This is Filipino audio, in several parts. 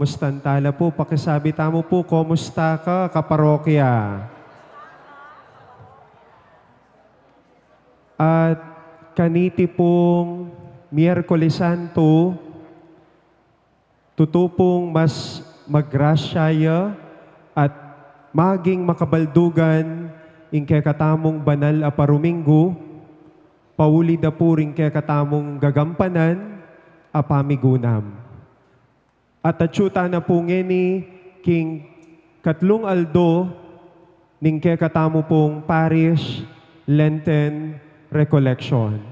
Mustantala po, pakisabi tamo po, kumusta ka, kaparokya? At kaniti pong Miyerkules Santo, tutupong mas magrasyaya at maging makabaldugan ing katamong banal a paruminggo, pauli da po rin katamong gagampanan a pamigunam. At atsyuta na po ngeni king katlong aldo ning katamo pong parish Lenten Recollection.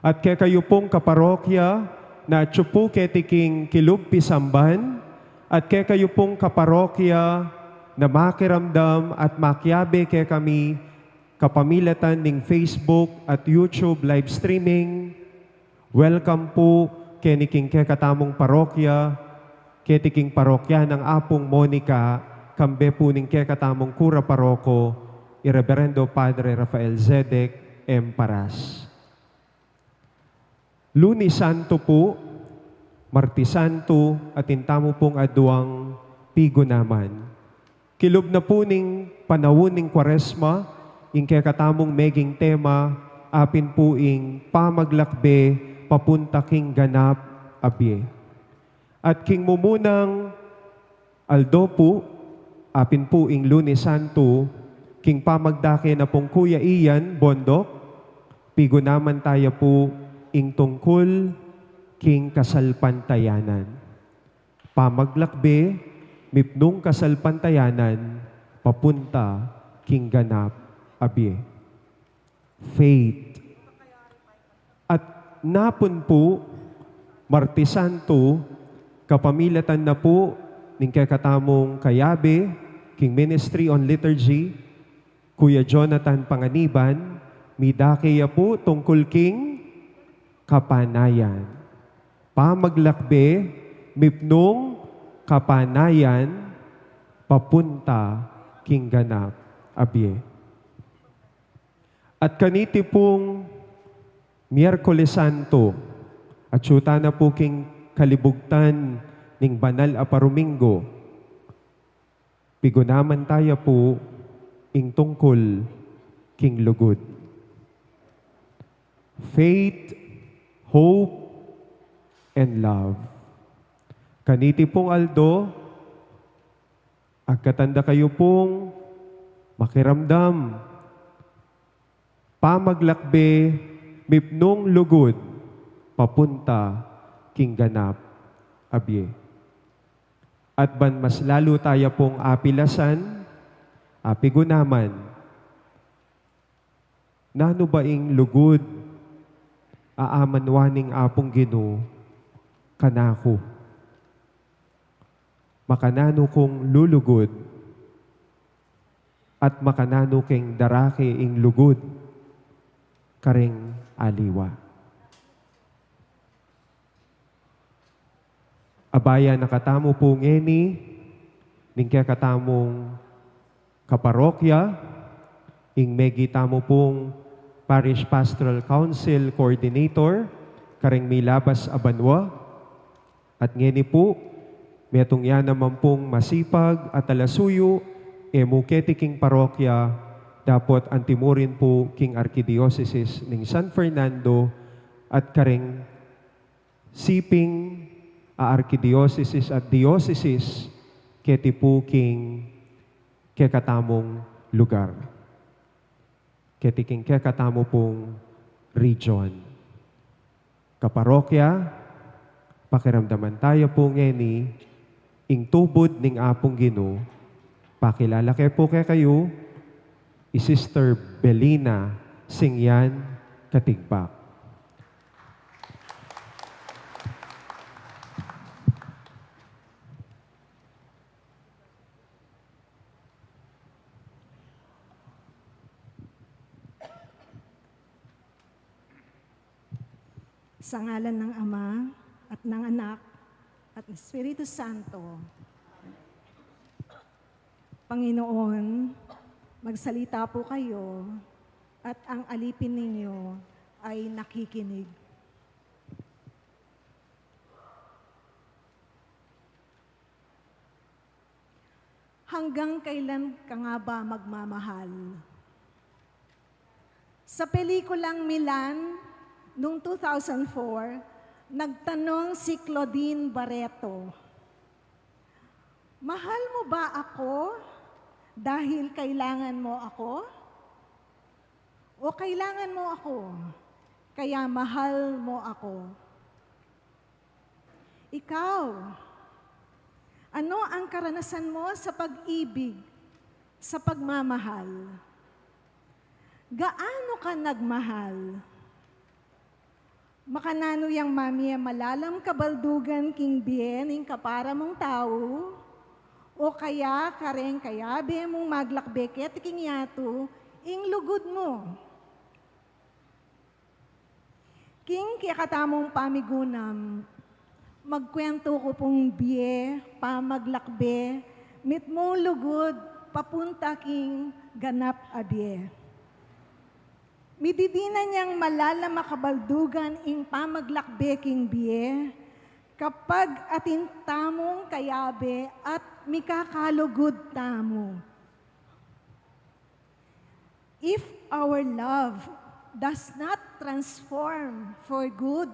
At kayo pong kaparokya na atsyupo ketiking kilub pisamban at kayo pong kaparokya na makiramdam at makyabe kami kapamilatan ning Facebook at YouTube live streaming. Welcome po keniking katamong parokya, ketiking parokya ng Apong Monica, kambe po ning katamong Kura Paroko, Ireverendo Padre Rafael Zedek M. Paras. Lunes Santo po, Martes Santo, at intamo pong aduang pigo naman. Kilob na po ning panahon ning Kwaresma, ing katamong meging tema, apin po ing pamaglakbe, papunta king ganap abye. At king mumunang aldo po, apin po ing Lunes Santo, king pamagdake na pong Kuya Ian Bondok, pigo naman tayo po ing tungkol king kasalpantayanan. Pamaglakbe, mipnong kasalpantayanan, papunta king ganap abye. Faith. At napon po, Martes Santo, kapamilatan na po ning katamong kayabe, king Ministry on Liturgy, Kuya Jonathan Panganiban, midakeya po tungkol king kapanayan. Pamaglakbe, mipnong kapanayan, papunta king ganap abye. At kaniti pong Miyerkules Santo, at syuta na po king kalibugtan ning banal a paruminggo, pigunaman tayo po ing tungkol king lugod. Faith, hope, and love. Kaniti pong aldo, agkatanda kayo pong makiramdam, pamaglakbe, mipnong lugod, papunta king ganap abye. At ban mas lalo tayo pong apilasan, apigunaman, nano ba ing lugod, aamanwaning apong Ginoo kanako. Makanano kong lulugod, at makanano king darake ing lugod, karing aliwa. Abaya nakatamo po ngeni, ning katamong kaparokya, ing megitamo pong Parish Pastoral Council Coordinator, karing milabas abanwa, at ngeni po, metong yan naman pong masipag at alasuyo, muketi king parokya, dapat antimurin po king Arkidiocese ning San Fernando, at karing siping Arkidiocese at Diocese, keti po king kekatamong lugar. Keti king kekatamo pong region. Kaparokya, pakiramdaman tayo po ngeni, ing tubod ning apong Ginoo, pakilala po kayo, Sister Belina Singyan Katigbak. Sa ngalan ng Ama at ng Anak at ng Espiritu Santo. Panginoon, magsalita po kayo at ang alipin ninyo ay nakikinig. hanggang kailan ka nga ba magmamahal? Sa pelikulang Milan, noong 2004, nagtanong si Claudine Barreto, mahal mo ba ako dahil kailangan mo ako? O kailangan mo ako, kaya mahal mo ako? Ikaw, ano ang karanasan mo sa pag-ibig, sa pagmamahal? Gaano ka nagmahal? Makanano yang mami malalam kabaldugan king bien ing kapara mong tao, o kaya kareng kayabe mong maglakbeket king yato, ing lugod mo. King kiyakatamong pamigunam, magkwento ko pong biye, pamaglakbe, mit mong lugod, papunta king ganap abye. Mididina niyang malala makabaldugan ing pamaglakbe king biye, kapag atin tamong kayabe at mikakalugod tamo. If our love does not transform for good,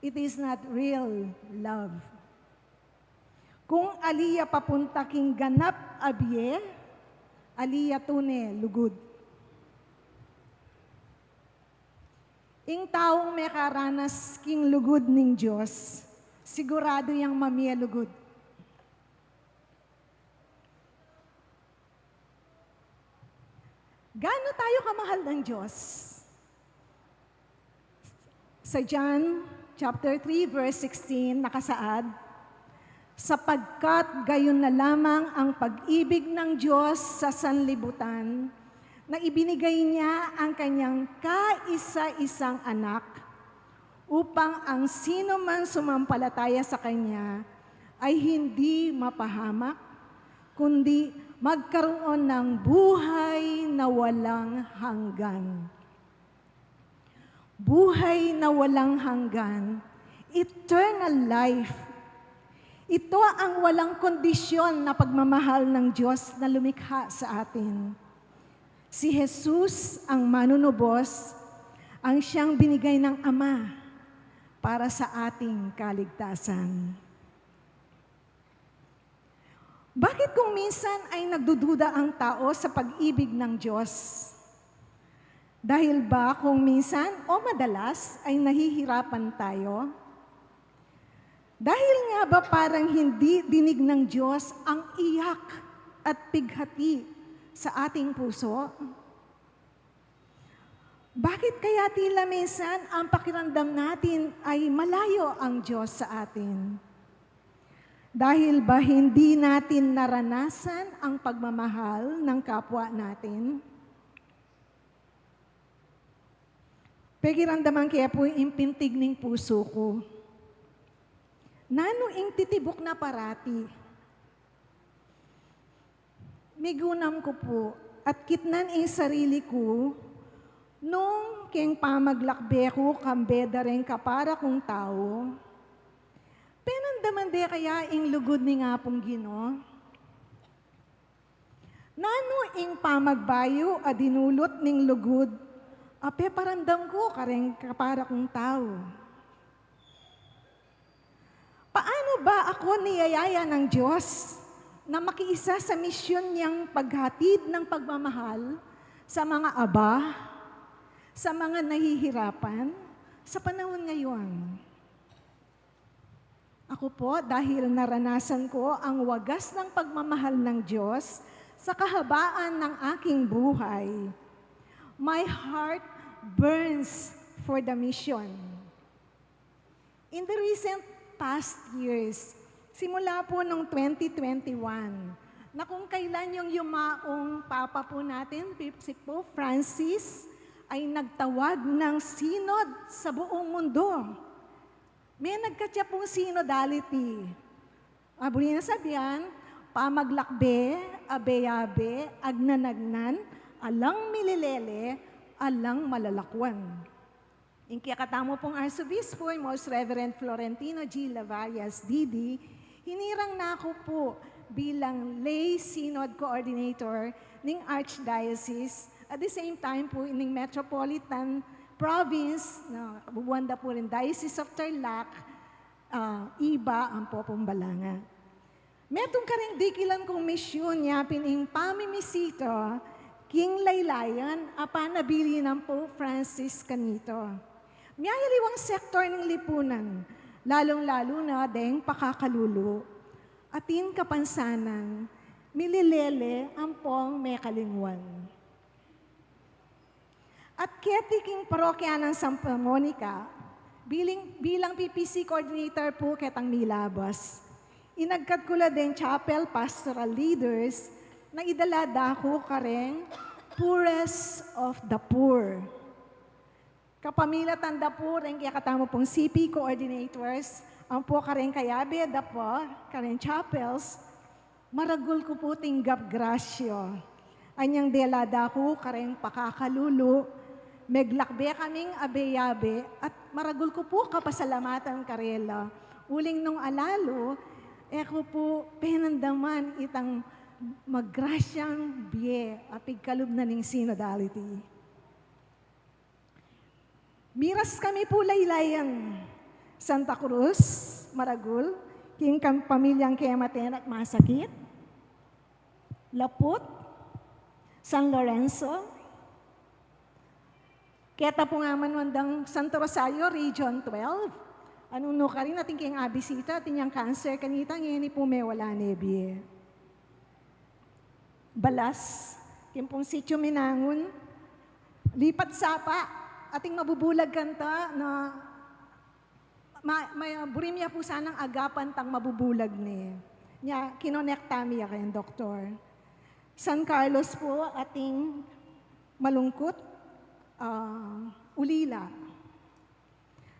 it is not real love. Kung aliya papunta king ganap abye, aliya tune lugod. Ing taong may karanas king lugod ning Diyos, sigurado yang mamiya lugod. Gaano tayo kamahal ng Diyos? Sa John chapter 3 verse 16 nakasaad, sapagkat gayon na lamang ang pag-ibig ng Diyos sa sanlibutan, na ibinigay niya ang kanyang kaisa-isang anak upang ang sino man sumampalataya sa kanya ay hindi mapahamak, kundi magkaroon ng buhay na walang hanggan. Buhay na walang hanggan, eternal life. Ito ang walang kondisyon na pagmamahal ng Diyos na lumikha sa atin. Si Jesus ang manunubos, ang siyang binigay ng Ama para sa ating kaligtasan. Bakit kung minsan ay nagdududa ang tao sa pag-ibig ng Diyos? Dahil ba kung minsan o madalas ay nahihirapan tayo? Dahil nga ba parang hindi dinig ng Diyos ang iyak at pighati sa ating puso? Bakit kaya tila minsan ang pakiramdam natin ay malayo ang Diyos sa atin? Dahil ba hindi natin naranasan ang pagmamahal ng kapwa natin? Pakiramdaman kaya po impintig ng puso ko. Nano ing titibok na parati. Migunam ko po at kitnan ing sarili ko nung king pamaglakbe ko kambeda rin kapara kong tao. Penandaman de kaya ing lugod ni nga pong Ginoo. Nano ing pamagbayo a dinulot ning lugod, ape parandam ko kareng kapara kong tao. Paano ba ako niyayaya ng Diyos na makiisa sa misyon niyang paghatid ng pagmamahal sa mga aba, sa mga nahihirapan, sa panahon ngayon? Ako po, dahil naranasan ko ang wagas ng pagmamahal ng Diyos sa kahabaan ng aking buhay, my heart burns for the mission. In the recent past years, simula po noong 2021, na kung kailan yung yumaong Papa po natin, si Pope Francis, ay nagtawag ng synod sa buong mundo. May nagkatya pong synodality. Abuli na sabihan, pamaglakbe, abe-abe, agnanagnan, alang mililele, alang malalakwan. Yung kiyakatamo pong Arsobispo, Most Reverend Florentino G. Lavarias, D.D., hinirang na ako po bilang lay synod coordinator ng Archdiocese. At the same time po, ng Metropolitan Province, na kabubuan po rin Diocese of Tarlac, iba ang Popombalanga. Metong kareng dikilan kong misyon niya pining pamimisito, King Laylayan, apanabili ng Pope Francis kanito. Miyayaliwang sektor ng lipunan, lalong-lalo na deng pakakalulo. Atin kapansanan, mililele ang pong mekalingwan. At ketiking parokya ng Santa Monica, bilang PPC coordinator po ketang milabas. Inagkat ko la din chapel pastoral leaders na idalada ko kareng poorest of the poor. Kapamilya tanda po rin kaya katamo pong CP coordinators, ang po kareng kayabe da po, kareng chapels, maragul ko po tinggap grasyo. Anyang delada ko kareng pakakalulo, meglakbe kaming abeyabe, at maragul ko po kapasalamatan karela. Uling nung alalo, eko po penandaman itang maggrasyang biye apig kalub na ning synodality. Miras kami po laylayan, Santa Cruz, Maragul, king pamilyang Kematen at Masakit, Laput, San Lorenzo, keta po nga manwandang Santo Rosario, Region 12, anuno ka rin ating king abisita, ating yung cancer kanita, ngayon po may wala nebye. Balas, king pong sityo Minangon, lipat sapa, ating mabubulag kanta na may burimya po sanang agapan tang mabubulag ni. Nya kinonektami ya kayan doktor. San Carlos po ating malungkot, ulila.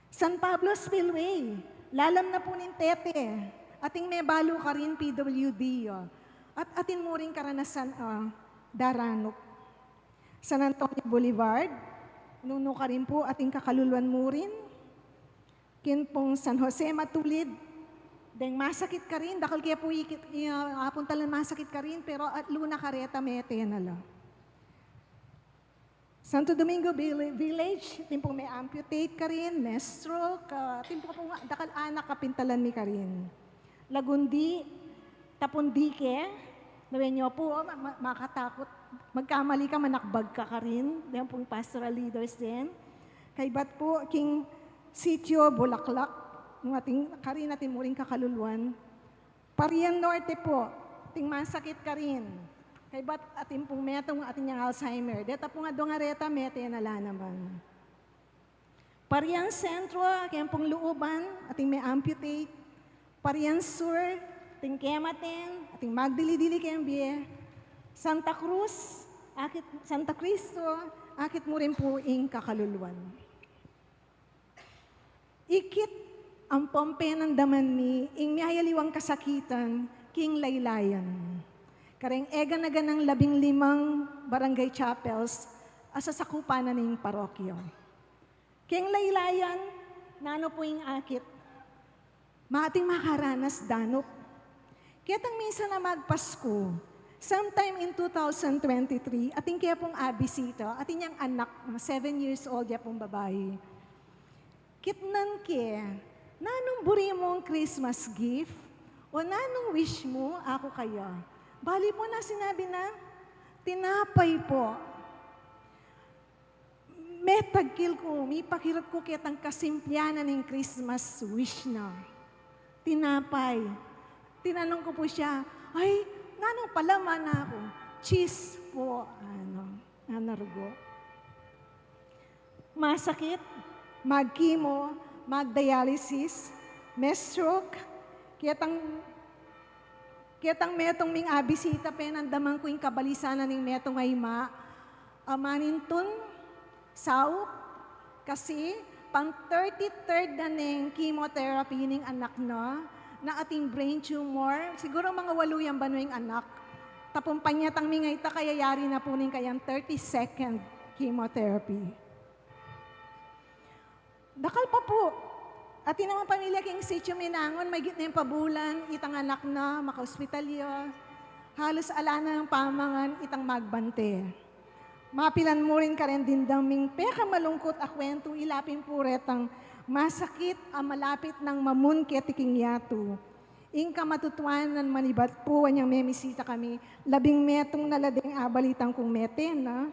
San Pablo Spillway, lalam na po nin tete. Ating may balo ka rin PWD. At atin mo rin karanasan daranok. San Antonio Boulevard, nuno ka rin po ating kakaluluan mo rin. Kin pong San Jose Matulid, deng masakit ka rin, dakal kaya po apuntalan masakit ka rin, pero at luna kareta mete na la. Santo Domingo Village, timpong may amputate ka rin, may stroke, timpong po dakal anak kapintalan mi ka rin. Lagundi, Tapundike, nawin nyo po, makatakot, magkamali ka, manakbag ka rin, diyan pong pastoral leaders din. Kay bat po, king sitio, Bulaklak, nung ating karin natin muring kakaluluan. Parian Norte po, ting masakit ka rin. Kay bat ating pong metong ating yung Alzheimer. Deta po nga dongareta, mete nala naman. Parian Centro, kaya pong Luuban, ating may amputate. Parian Sur, ating Kematen, ating magdili-dili kembye. Santa Cruz, Santa Cristo, akit mo rin po ing kakaluluan. Ikit ang pompe ng daman ni ing miyayaliwang kasakitan, king Laylayan. Kareng ega na ganang 15 barangay chapels asasakupan na ning parokyo. King Laylayan, nano po ing akit, maating makaranas danop. Kitang minsan na magpasko, sometime in 2023, ating kaya pong abisita, ating yung anak, 7 years old ya pong babae. Kitnan ke, nanong buri mong Christmas gift? O nanong wish mo, ako kaya? Bali mo na sinabi na, tinapay po. Metagkil ko, may pakirot ko kitang kasimpyanan ng Christmas wish na. Tinapay. Tinanong ko po siya, ay, nanong palaman na ako? Cheese po, narugo. Masakit, mag-chemo, mag-dialysis, may stroke, kitang metong ming abisita penandaman ko yung kabalisanan ng metong ayma, amanintun, sauk, kasi pang 33rd na ng chemotherapy ng anak na ating brain tumor, siguro mga 8 yung banwing anak, tapong panyatang mingayta kaya yari na po ning kayang 32nd chemotherapy. Dakal pa po, At naman pamilya king sityo Minangon, may gitna yung pabulan, itang anak na, makaospitalyo, halos ala na ng pamangan, itang magbante. Mapilan mo rin ka rin dindaming peka malungkot a kwento, ilapin puretang masakit ang malapit ng mamunke tiking yato. Ingka matutuanan manibat po, anyang memisita kami, 11 metong nalading abalitang kong meten, na?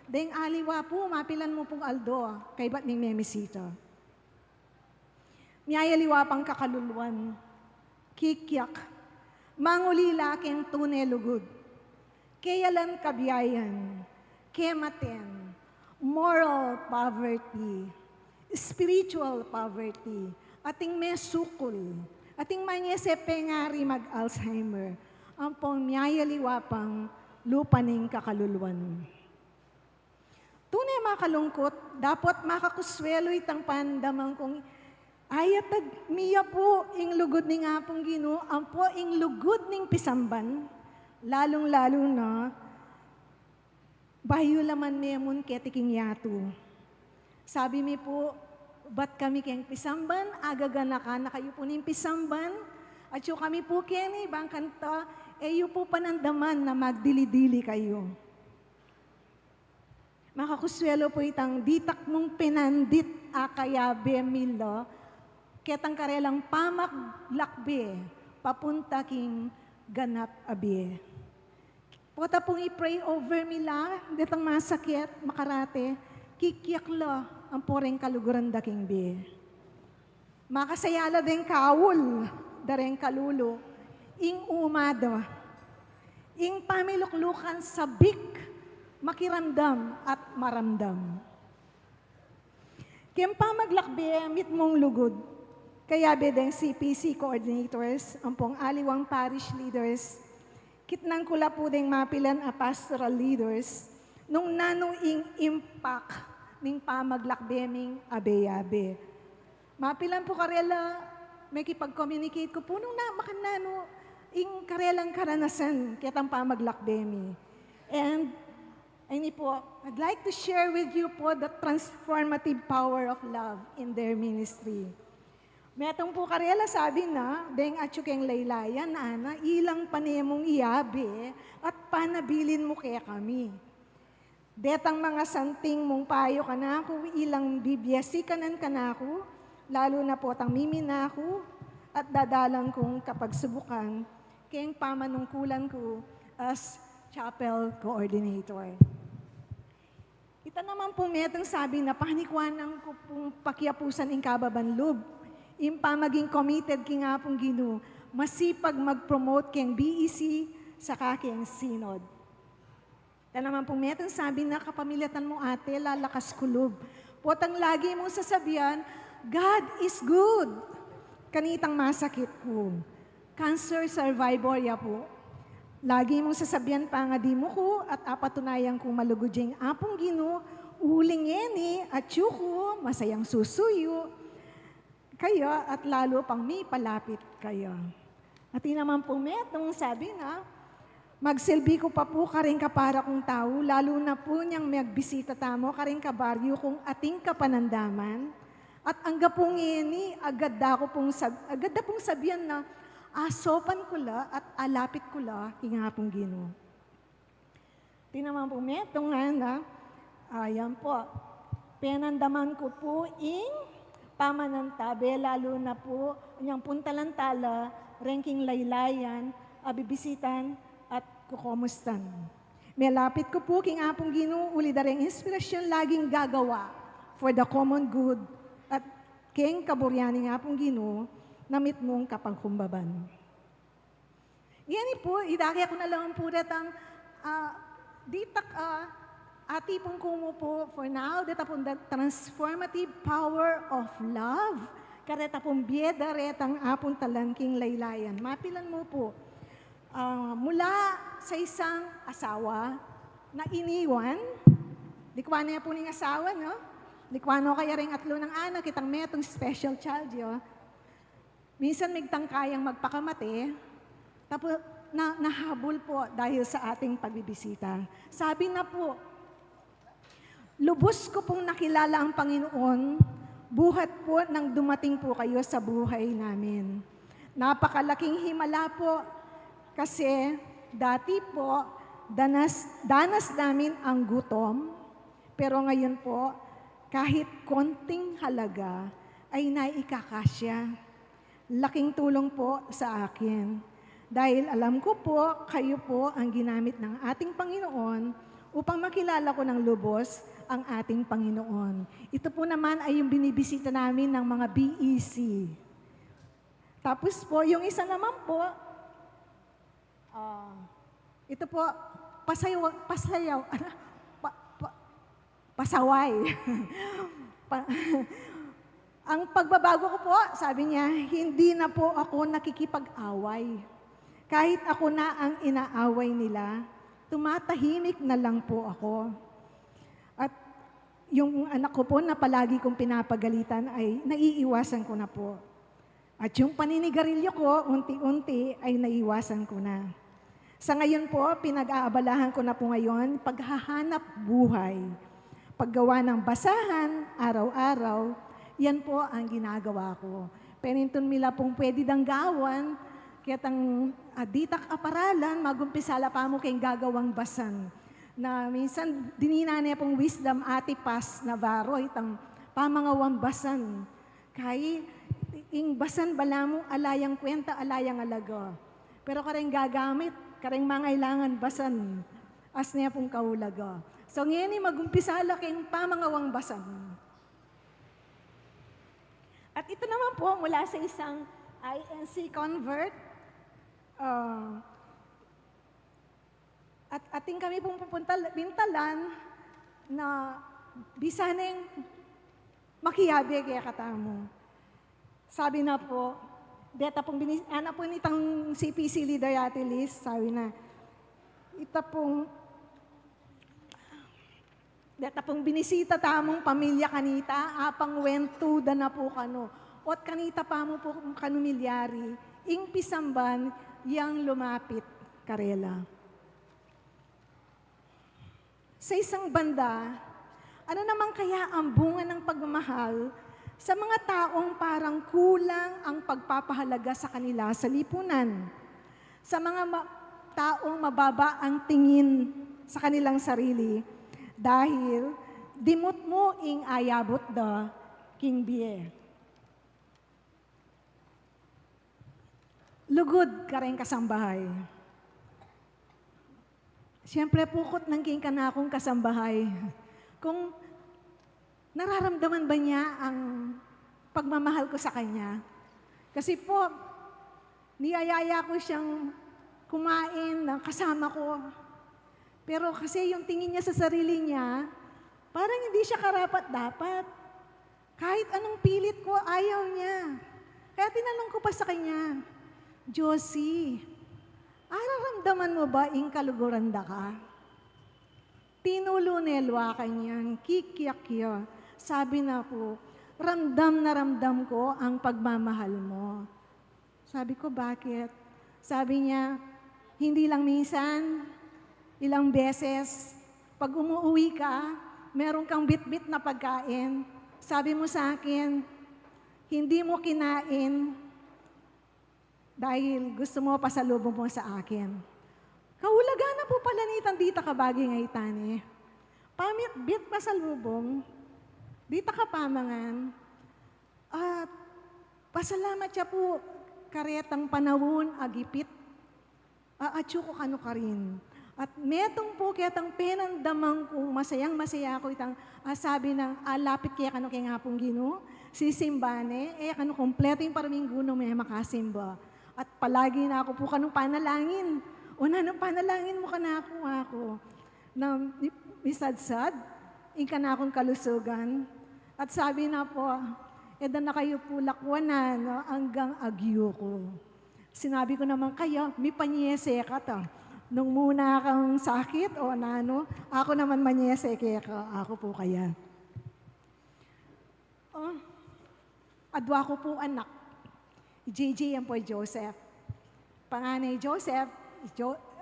Deng aliwa po, mapilan mo pong aldo, kay ba't ning memisita? Miyayaliwa pang kakaluluan, kikyak, mangulila keng tunay lugod, kayalan kabiyayan, kematen, moral poverty, spiritual poverty, ating mesukol, ating manyese pengari mag-Alzheimer, ang pong miyayaliwa pang lupaning kakaluluan. Tunay makalungkot, dapat makakuswelo itang pandamang kong ayatag miya po ing lugod ni nga pong Ginoo, ang po ing lugod ning pisamban, lalong-lalo na, bayo laman memon ketiking yato. Sabi mi po, ba't kami keng pisamban, agaganakan na kayo po ning pisamban, at yung kami po keni, bang kanta, yu po panandaman na magdili-dili kayo. Makakuswelo po itang ditak mong pinandit akayabe milo, ketang karelang pamaglakbe, papunta king ganap abi. Pota pong i-pray over mila, detang masakit, makarate, kikyakla ang poreng kaluguran daking bi. Makasayala din kawul, dareng kalulo, ing umado, ing pamiluklukan sabik, makiramdam at maramdam. Kaya pamaglakbe, mit mong lugod, kaya bedeng CPC coordinators, ang pong aliwang parish leaders, kitnang kula po ding mapilan a pastoral leaders, nung nanuing impact ning pamaglakbeming abe-abe. Mapilan po karela, may kipag-communicate ko po, nung makanano, ing karelang karanasan, kitang pamaglakbemi. And, ayun po, I'd like to share with you po the transformative power of love in their ministry. Metong po karela sabi na, deng atsukeng laylayan na ana, ilang panemong iyabe at panabilin mo kaya kami. Detang mga santing mong payo ka na ako, ilang bibyasi kanan ka na ako, lalo na po tang mimina ako, at dadalang kong kapag subukan, kayang pamanungkulan ko as chapel coordinator. Ita naman po metong sabi na panikwanan ko pong pakiapusan in kababanlub, impa maging committed ki nga pong Ginoo, masipag mag-promote keng BEC sa kakeng synod. Ito naman pong metong sabi na kapamilatan mo ate, lalakas kulub. Potang lagi mong sasabihan, God is good. Kanitang masakit ko. Cancer survivor ya po. Lagi mong sasabihan pa nga di mo ko at apatunayan kong malugudjeng apong Ginoo, uling eni at yuko, masayang susuyo, kayo at lalo pang may palapit kayo. At naman po metong sabi na, magsilbi ko pa po karing kapara kong tao, lalo na po niyang magbisita tamo, karing kabaryo kong ating kapanandaman. At angga pong ini, agad da pong sabihan na, asopan ko la at alapit ko la, kingapong Ginoo. Tinaman po metong nga na, ayan po, penandaman ko po pamanantabe, lalo na po, niyang puntalantala, ranking laylayan, abibisitan, at kukomustan. Melapit ko po, king apong Ginoo, uli dareng inspirasyon laging gagawa for the common good, at king kaburyani nga pong Ginoo, namit mong kapangkumbaban. Yan po, idaki ako na lang po datang, ati pong kumo po for now, deta pong the transformative power of love. Kareta pong bieda retang apong talangking laylayan. Mapilan mo po, mula sa isang asawa na iniwan, likwan niya po ning asawa, no? Likwano kaya ring atlo ng anak, kitang metong special child, yo. Minsan migtang kayang magpakamate, tapos nahabol po dahil sa ating pagbibisita. Sabi na po, lubos ko pong nakilala ang Panginoon buhat po nang dumating po kayo sa buhay namin. Napakalaking himala po kasi dati po danas namin ang gutom, pero ngayon po kahit konting halaga ay naikakasya. Laking tulong po sa akin. Dahil alam ko po, kayo po ang ginamit ng ating Panginoon upang makilala ko ng lubos ang ating Panginoon. Ito po naman ay yung binibisita namin ng mga BEC. Tapos po, yung isa naman po, ito po, pasaway. Ang pagbabago ko po, sabi niya, hindi na po ako nakikipag-away. Kahit ako na ang inaaway nila, tumatahimik na lang po ako. At yung anak ko po na palagi kong pinapagalitan ay naiiwasan ko na po. At yung paninigarilyo ko, unti-unti ay naiiwasan ko na. Sa ngayon po, pinag-aabalahan ko na po ngayon, paghahanap buhay. Paggawa ng basahan, araw-araw, yan po ang ginagawa ko. Peninton mila pong pwede danggawan, kaya tang ditak aparalan, magumpisala pa mo kayong gagawang basan. Na minsan, dinina niya pong wisdom ati pas Navarro, itang pamangawang basan. Kaya, ing basan bala mo, alayang kwenta, alayang alaga. Pero kareng gagamit, kareng mangailangan basan, as niya pong kaulaga. So ngayon, magumpisala kayong pamangawang basan. At ito naman po, mula sa isang INC convert, at ating kami pong pupunta, bintalan na bisaneng makiyabe kaya katamo. Sabi na po, deta pong ana po nitang CPC leader Ate Liz, sabi na, ita pong deta pong binisita tamong pamilya kanita, apang wentuda na po kano. Ot kanita pa mo po kanumilyari, ing pisamban, yang lumapit karela. Sa isang banda, ano naman kaya ang bunga ng pagmamahal sa mga taong parang kulang ang pagpapahalaga sa kanila sa lipunan? Sa mga taong mababa ang tingin sa kanilang sarili dahil dimot mo ing ayabot da king biye. Lugod ka rin kasambahay. Siyempre, pukot ng king kanakong kasambahay. Kung nararamdaman ba niya ang pagmamahal ko sa kanya? Kasi po, niyayaya ko siyang kumain ng kasama ko. Pero kasi yung tingin niya sa sarili niya, parang hindi siya karapat-dapat. Kahit anong pilit ko, ayaw niya. Kaya tinanong ko pa sa kanya, Josie, araramdaman mo ba ing kaluguranda ka? Tinulunelwa kanyang kikiakya. Sabi na po, ramdam na ramdam ko ang pagmamahal mo. Sabi ko, bakit? Sabi niya, hindi lang minsan, ilang beses, pag umuwi ka, meron kang bit-bit na pagkain. Sabi mo sa akin, hindi mo kinain dahil gusto mo pasalubong mo sa akin. Kaulaga na po pala ni Tandita Kabagi ngay tani. Pamit bit pasalubong, dita ka pamangan, at pasalamat siya po karetang panawon agipit, aatyo ko kano ka rin. At metong po ketang penandamang kung masayang-masaya ako itang sabi ng lapit kaya kano kaya nga pong Ginoo, si Simbane, kano kompleto yung paraming guno may makasimba. At palagi na ako po kanong panalangin. Una nang panalangin mo ka na ako na misadsad, ka na akong kalusugan. At sabi na po, eda na kayo po lakwanan hanggang agyo ko. Sinabi ko naman kayo, may panyese ka to. Nung muna kang sakit o nano, ako naman manyese kaya ako po kaya. Adwa ko po anak. JJ yan po Joseph. Panganay Joseph,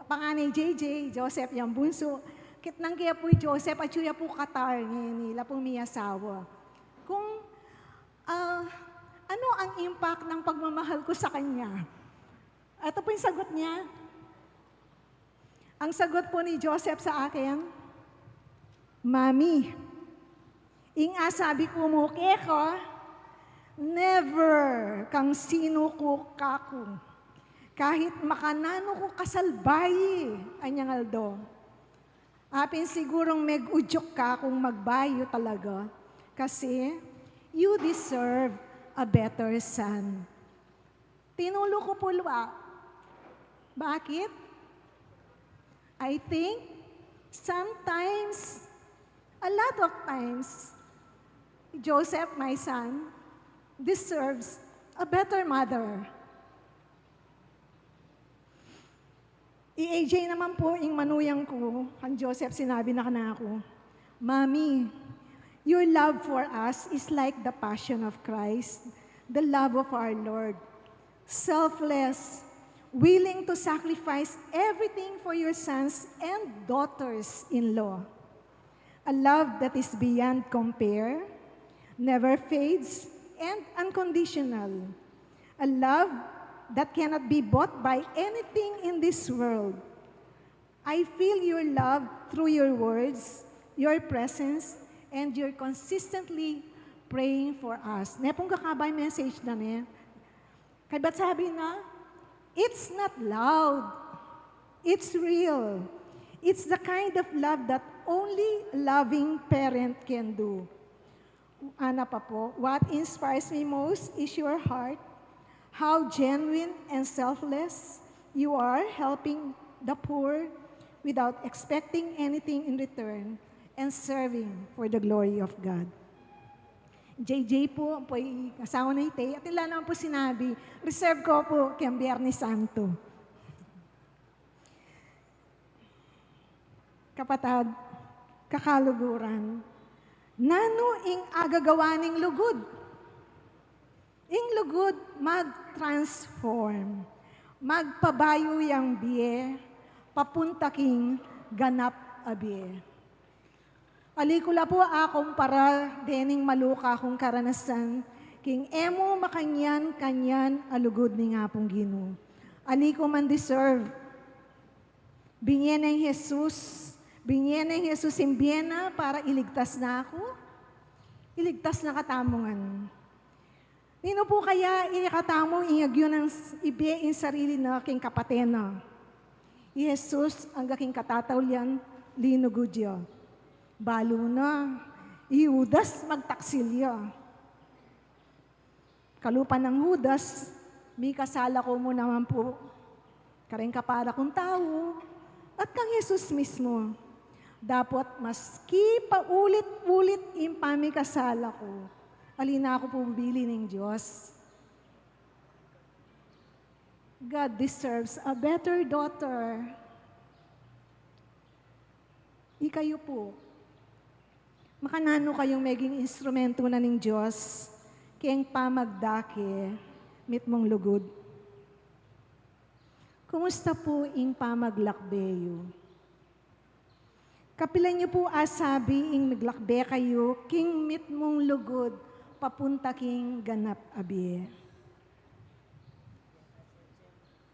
panganay JJ, Joseph yung bunso. Kitnang kaya po Joseph at siya po katar nila pong may asawa. Kung Ah, ano ang impact ng pagmamahal ko sa kanya? Ito po yung sagot niya. Ang sagot po ni Joseph sa akin, Mami, ing asabi ko mo ko, never kang sino ko kako. Kahit makanano ko kasalbayi, anyang aldo. Apin sigurong meg-udyok ka kung magbayo talaga. Kasi you deserve a better son. Tinulo ko po luwa. Bakit? I think sometimes, a lot of times, Joseph, my son, deserves a better mother. I-AJ naman po yung manuyang ko, ang Joseph sinabi na kanako, Mami, your love for us is like the passion of Christ, the love of our Lord. Selfless, willing to sacrifice everything for your sons and daughters-in-law. A love that is beyond compare, never fades, and unconditional. A love that cannot be bought by anything in this world. I feel your love through your words, your presence, and your consistently praying for us. Nepong kakabay message na ne. Kaya ba't sabi na, it's not loud, it's real. It's the kind of love that only a loving parent can do. Ana pa po, what inspires me most is your heart. How genuine and selfless you are helping the poor without expecting anything in return and serving for the glory of God. JJ po asawa na ite. At ila naman po sinabi, reserve ko po kay Biyernes Santo. Kapatad, kakaluguran, nano ing agagawaning lugod? Ing lugod mag-transform, magpabayo yang biye, papunta king ganap a biye. Alikula po akong para dening maluka akong karanasan, king emo makanyan alugod ni nga pong Ginoo. Aliko man deserve, binyen ng Jesus imbiyena para iligtas na ako, iligtas na katamongan. Nino po kaya ikatamo iagyo ng ibe in sarili na aking kapatena. Jesus ang aking katatawlian, linugudyo. Balo na, Judas magtaksilya. Kalupan ng Judas, may kasala ko mo naman po. Karing kapara kong tao, at kang Jesus mismo. Dapat maski paulit-ulit impami kasala ko. Alina ako pumili ng Diyos. God deserves a better daughter. Ikayo po. Makanano kayong maging instrumento na ng Diyos kayang pamagdake mit mong lugod. Kumusta po ing pamaglakbeyo? Kapilan niyo po asabi ing naglakbe kayo king mit mong lugod papunta king ganap abie.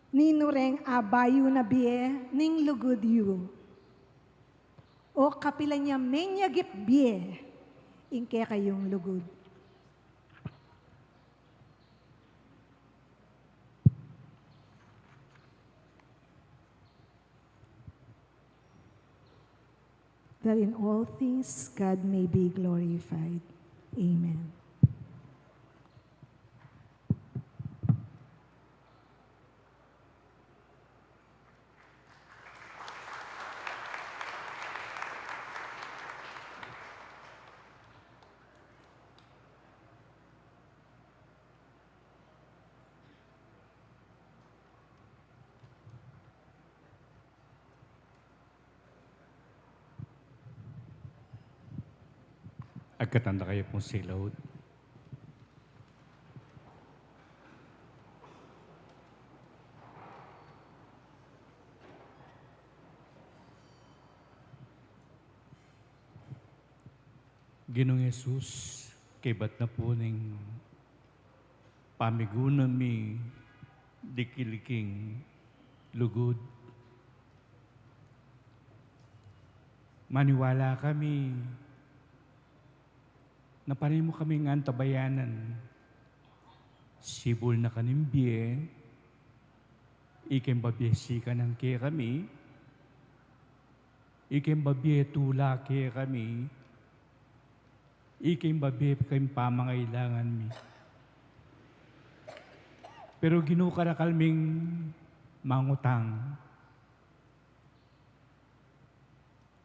Ninureng abayo na bie ning lugod yu. O kapilan niya menyagip bie ing kaya kayong lugod. That in all things God may be glorified. Amen. Agkatanda kayo pong silod. Ginoong Yesus, kibat na po ng pamigunan mi dikiliking lugod. Maniwala kami na panay mo kami nga tabayanan. Sibol na kanimbiye, ikem babyesi ka ng kaya kami, ikem babye tula kaya kami, ikem babye kayong pamangailangan mi. Pero ginukara kalming mangutang.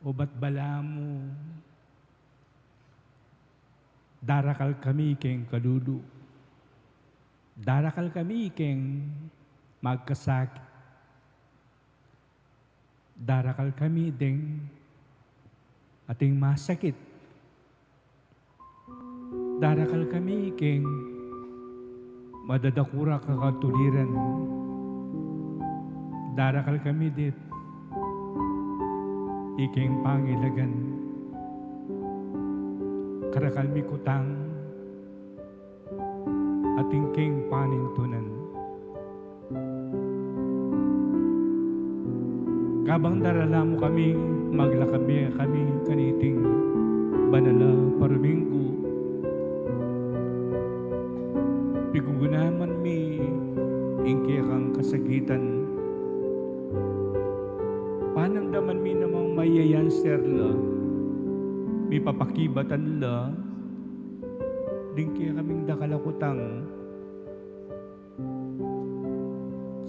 O ba't bala mo? Darakal kami keng kadudu. Darakal kami keng magkasakit. Darakal kami ding ating masakit. Darakal kami keng madadakura kakatuliran. Darakal kami dit iking pangilagan. Karakal mi kutang ating king panintunan. Kabang darala mo kami, maglakabi kami kaniting banala paruminggo. Pigugunaman mi ingkaya kang kasagitan. Panangdaman mi namang mayayanser la, mi papakibatan la, din kaya kaming dakalakutang.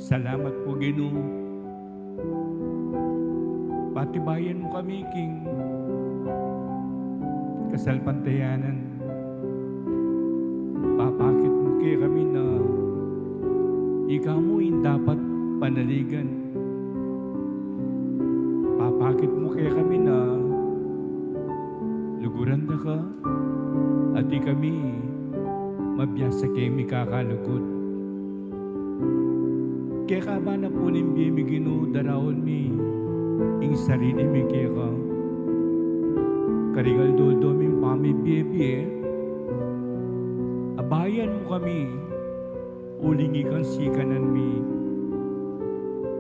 Salamat po, Ginoo. Patibayan mo kami, King. Kasalpantayanan. Papakit mo kaya kami na ikaw mo yung dapat panaligan. Papakit mo kaya kami na luguran na ka at di kami mabiyasa kay mi kakalugod. Kaya ka ba na po nimbi mi Ginoo darawon mi ing sarili mi kaya ka karigal do mi pami biye abayan mo kami uling ikang sikanan mi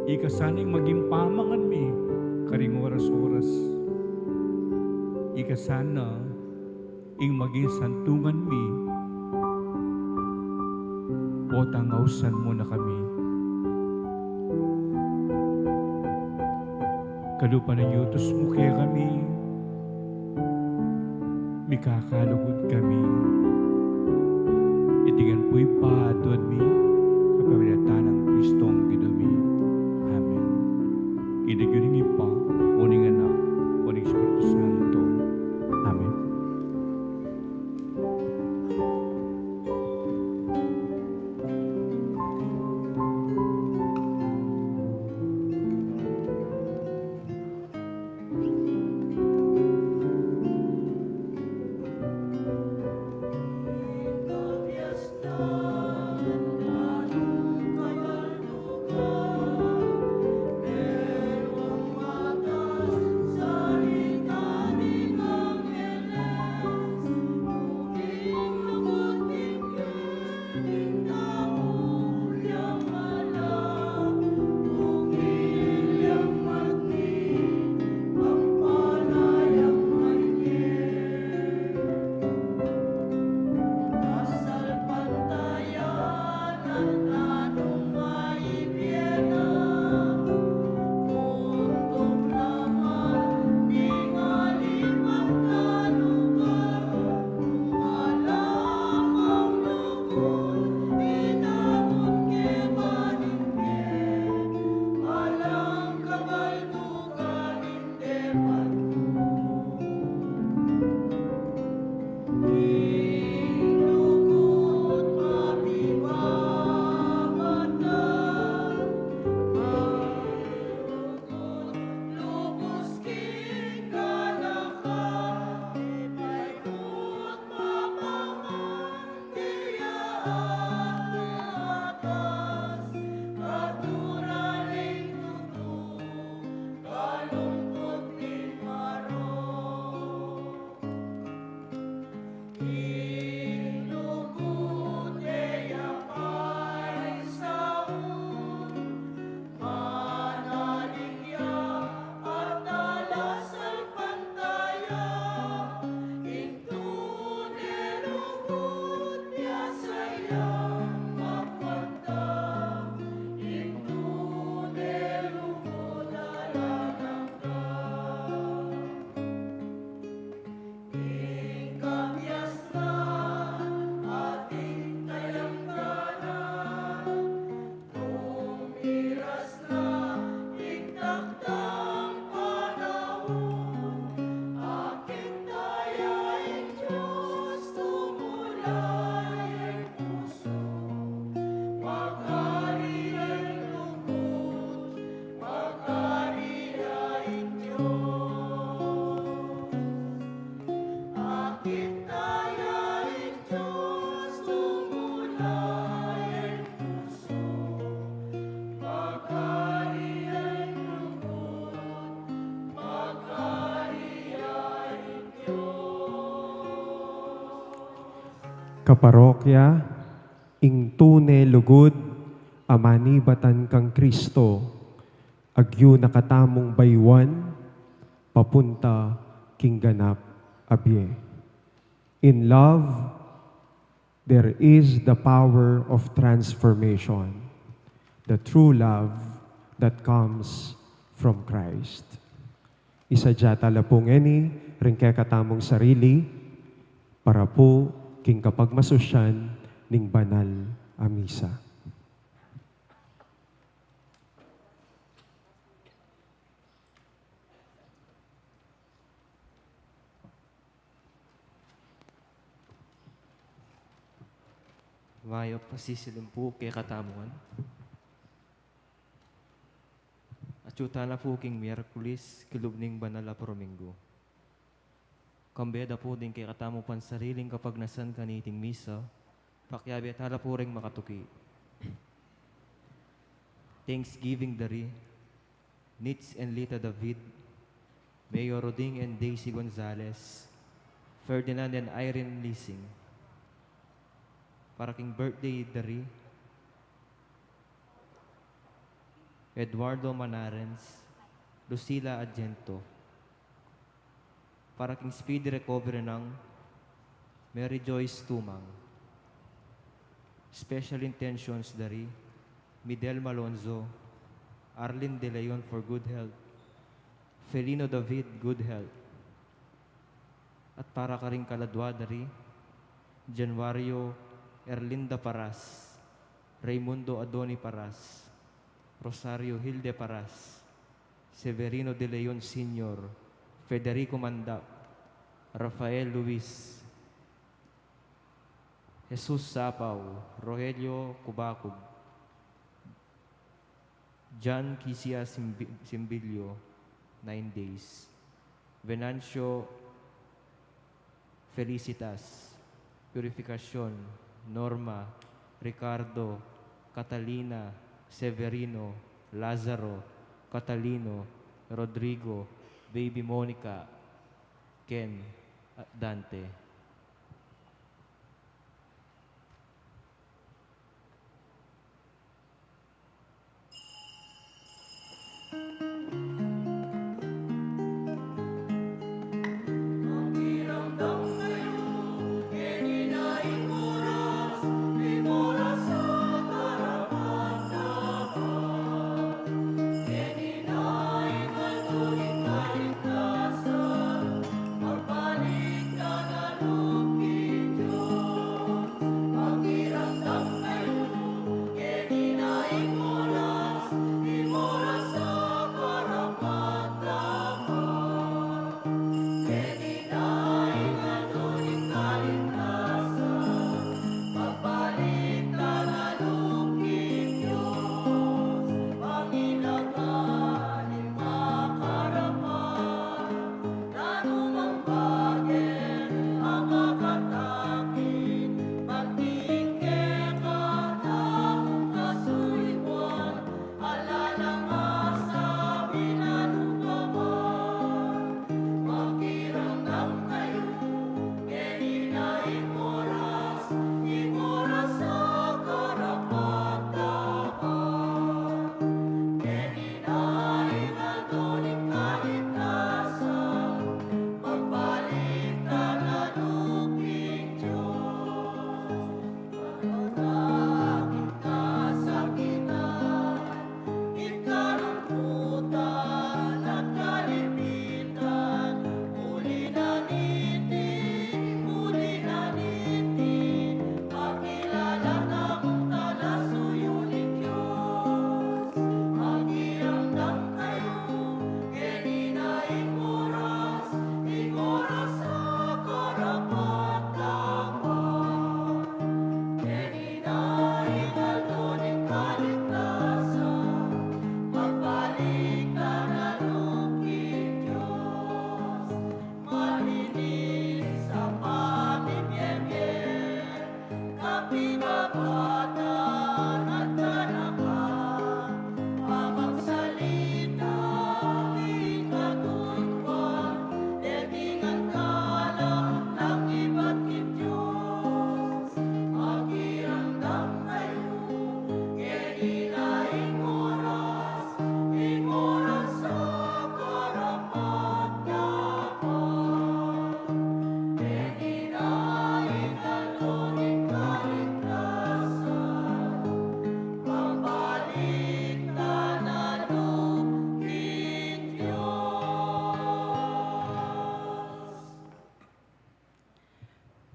ikasaning maging pamangan mi karing oras-oras ikasana ing maging santungan mi o tangawsan mo na kami. Kalupa ng yutos mo kaya kami, mikakalugod kami. Itigan po'y paatuan mi, kapamilatan ng Kristong ginumi. Amen. Kinigunin mi pa, uning anak, uning Espiritu Santo. Amen. kaparokya, ing tune lugod, amanibatan kang Kristo, agyo nakatamong baywan, papunta king ganap abye. In love, there is the power of transformation, the true love that comes from Christ. Isadya tala po ngeni, rin kaya katamong sarili, para po king kapagmasusyan ning banal a misa. Mayo pasisilim po kay katamuan. At yuta na po king Miyerkules, kilubning banal a Domingo. Kambeda po din kay katamo pan sariling kapag nasan kaniting misa, pakyabi at hala po ring makatuki. Thanksgiving dari, Nits and Lita David, Mayor Roding and Daisy Gonzalez, Ferdinand and Irene Lising, para king birthday dari, Eduardo Manarens, Lucila Argento, para king speedy recovery ng Mary Joyce Tumang. Special intentions dari Midel Malonzo, Arlene De Leon for good health, Felino David good health, at para ka ring kaladwa dari Januario Erlinda Paras, Raimundo Adoni Paras, Rosario Hilde Paras, Severino De Leon Sr., Federico Mandap, Rafael Luis, Jesus Sapaw, Rogelio Cubacub, John Kisia Simbilio, 9 days, Venancio Felicitas, Purificacion, Norma, Ricardo, Catalina, Severino, Lazaro, Catalino, Rodrigo, Baby Monica, Ken, at Dante.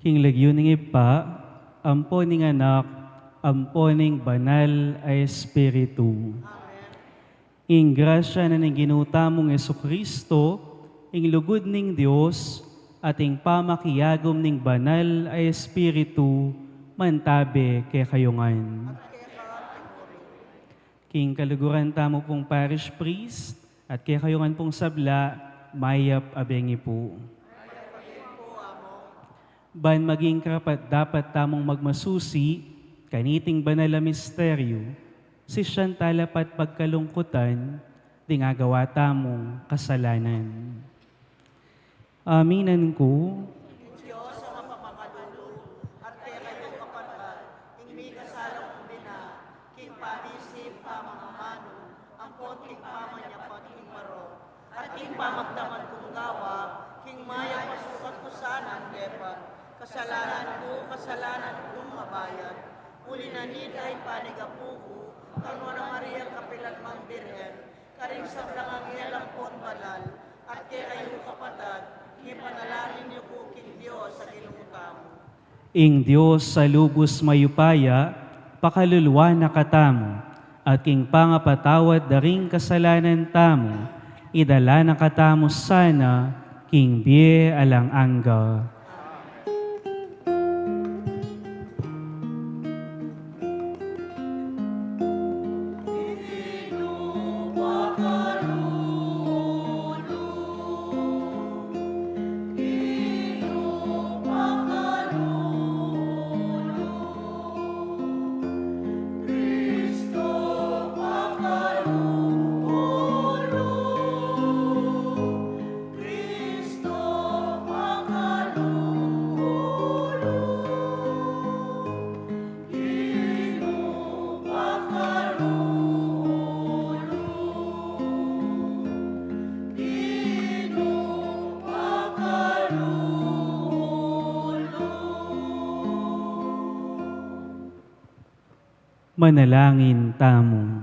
King lagyuning ipa, ampo ning anak, ampo ning banal ay Espiritu. Ing grasya na ning ginutamong Jesucristo, ing lugod ning Dios, at ing pamakiyagom ning banal ay Espiritu, mantabe kay kayungan. King kaluguran tamo pong parish priest, at kay kayungan pong sabla, mayap abengi po. Ban maging karapat dapat tamong magmasusi, kaniting banal na misteryo, si siyang talapat pagkalungkutan, dingagawa tamong kasalanan. Aminan ko, Diyos ang mapamakalulu, at kaya kayo kapatid, ingmi kasalang umbina, king panisip pamamamano, ang konting pamanyapat king maro, at king pamagdaman kong gawa, king maya pasukat ko sana depan, kasalanan kong mabayad, uli na nitay panigapuko, kanwa na Maria kapilat mang birhen, karing sablang ang ilampon balal, at kaya kayo kapatid, ipanalangin niyo po king Diyos sa ginutamo. ing Diyos sa lubos mayupaya, pakalulwa na katamo, at king pangapatawad daring kasalanan tamo, idala na katamo sana, king bie alang angga. Manalangin tamo.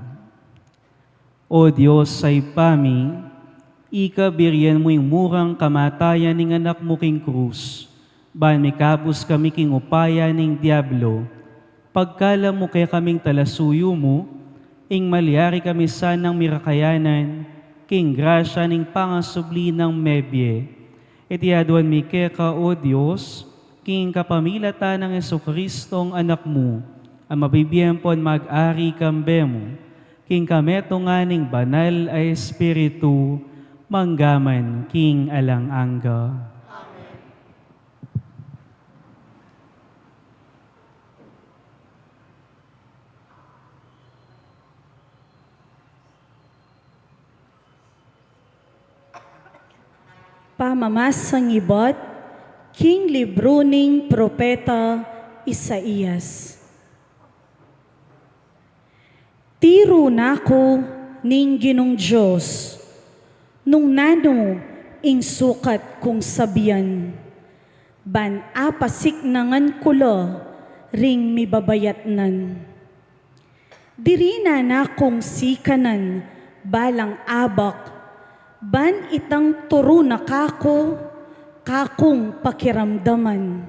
O Diyos say pami, ikabiryan mo yung murang kamatayan ng anak mo king krus, ban mikabus kami king upaya ning diablo, pagkala mo kaya kaming talasuyo mo, ing malyari kami sanang mirakayanan, king grasya ning pangasubli ng mebye. Itiaduan mi keka, O Diyos, king kapamilata ng Jesucristong anak mo, ang mabibigyan pon mag-ari kambemo, king kameto nga ning banal ay Espiritu, manggaman king alang angga. Pamamasang ibot, king libro ning propeta Isaías. Tiro nako ning Ginong Diyos, nung nano ing sukat kong sabiyan, ban apasik nangan kula ring mibabayatnan. Diri na kong sikanan balang abak, ban itang turo na kakong pakiramdaman.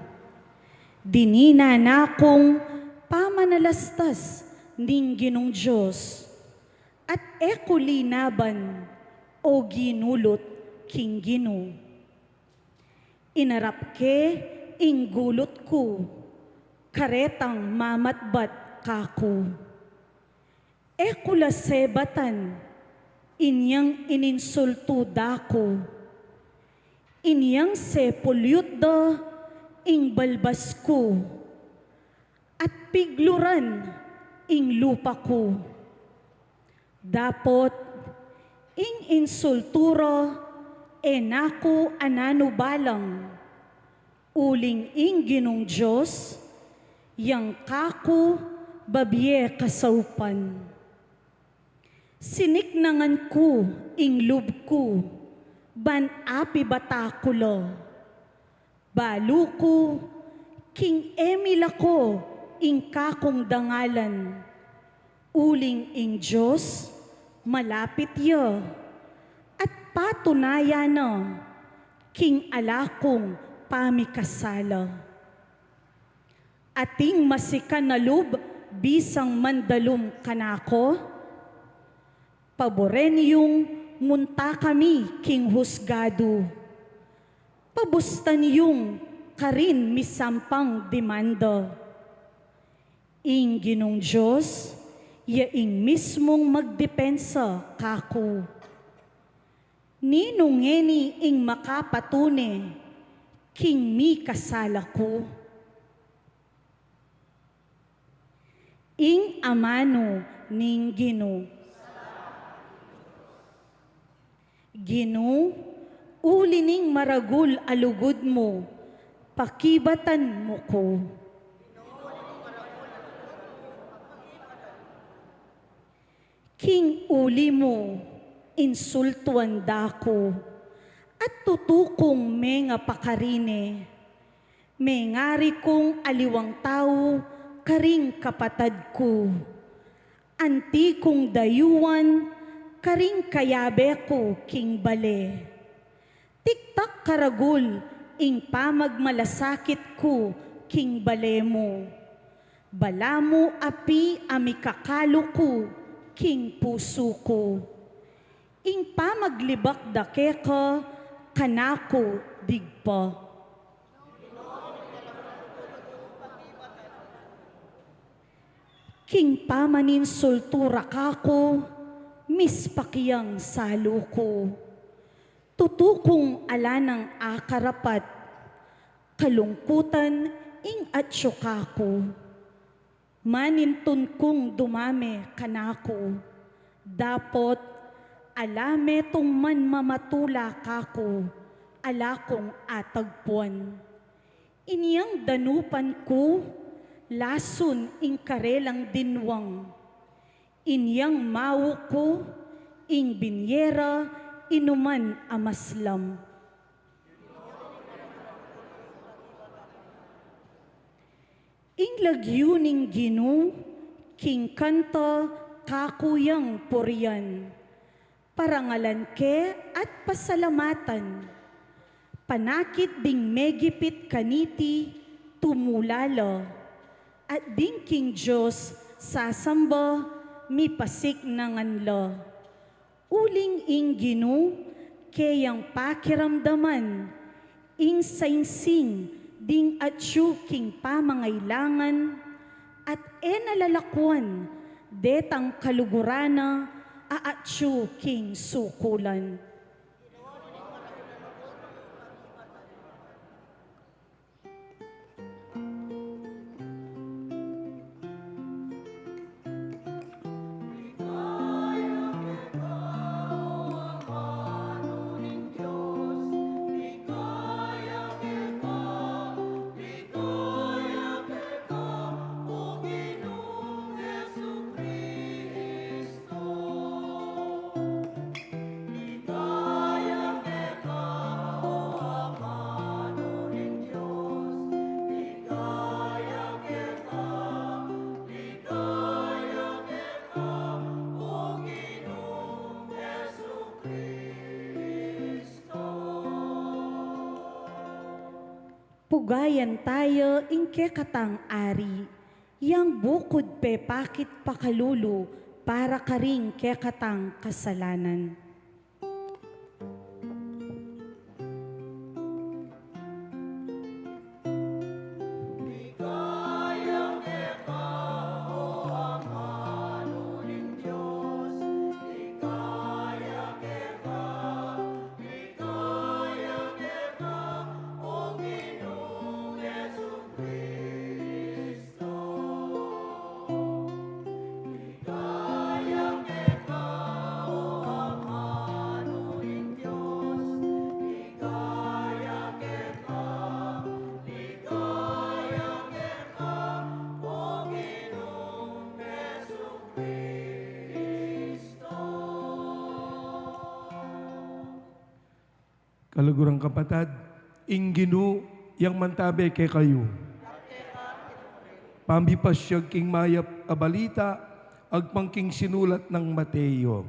Dinina na kong pamanalastas ning Ginong Diyos, at ekulinaban o ginulot king Gino. Inarap ke ing gulot ko, karetang mamatbat kako. Ekulasebatan, inyang ininsulto dako. Inyang sepulyot da ing balbas ko, at pigluran ing lupa ko. Dapot ing insultura enako anano balang, uling ing Ginong Diyos, yang kako babye kasaupan. Siniknangan ko ing lub ko, ban api batakulo. Balu ko, king Emil ako, ing kakong dangalan. Uling ing Diyos, malapit ya, at patunaya na, king alakong pamikasala. ating masikan na lub bisang mandalum kanako. Paboren yung munta kami king husgado. Pabustan yung karin misampang demanda. Ing Ginong Diyos, yaing mismong magdepensa kako. Ninungeni ing makapatune, king mi kasala ko. Ing amano ning Gino. Gino, uli ning maragul alugod mo, pakibatan mo ko. King uli mo, insultuan dako, at tutukong menga pakarine. Mengari kong aliwang tao, karing kapatad ko. Anti kong dayuan, karing kayabe ko king bale. Tiktak karagul, ing pamagmalasakit ko king bale mo. Balamu api amikakalo ko, king puso ko. Ing pamaglibak dake ka, kanako digpa. King pamanin sultura kako, mispakiyang salo ko. Tutukong ala ng akarapat, kalungkutan ing atsyo kako. Manintun kong dumame kanako, dapot alame tong man mamatula kako, ala kong atagpuan. Iniyang danupan ko, lason ing karelang dinwang. Inyang mawo ko, ing binyera, inuman amaslam. Ing lagyuning Gino, king kanta, kakuyang purian. Parangalan ke at pasalamatan. Panakit ding megipit kaniti, tumulala. At ding king Diyos, sasamba, mipasik nanganla. Uling ing Gino, kayang pakiramdaman, ing sainsing, ding atsyo king pamangailangan, at enalalakuan, detang kalugurana, aatsyo king sukulan. Pugayan tayo ingke katang ari, yang bukod pe pakit pakalulu para karing ke katang kasalanan. Kalugurang kapatad, ingginu yang mantabe kay kayo. Pambipasyag king mayap abalita, agpangking sinulat ng Mateo.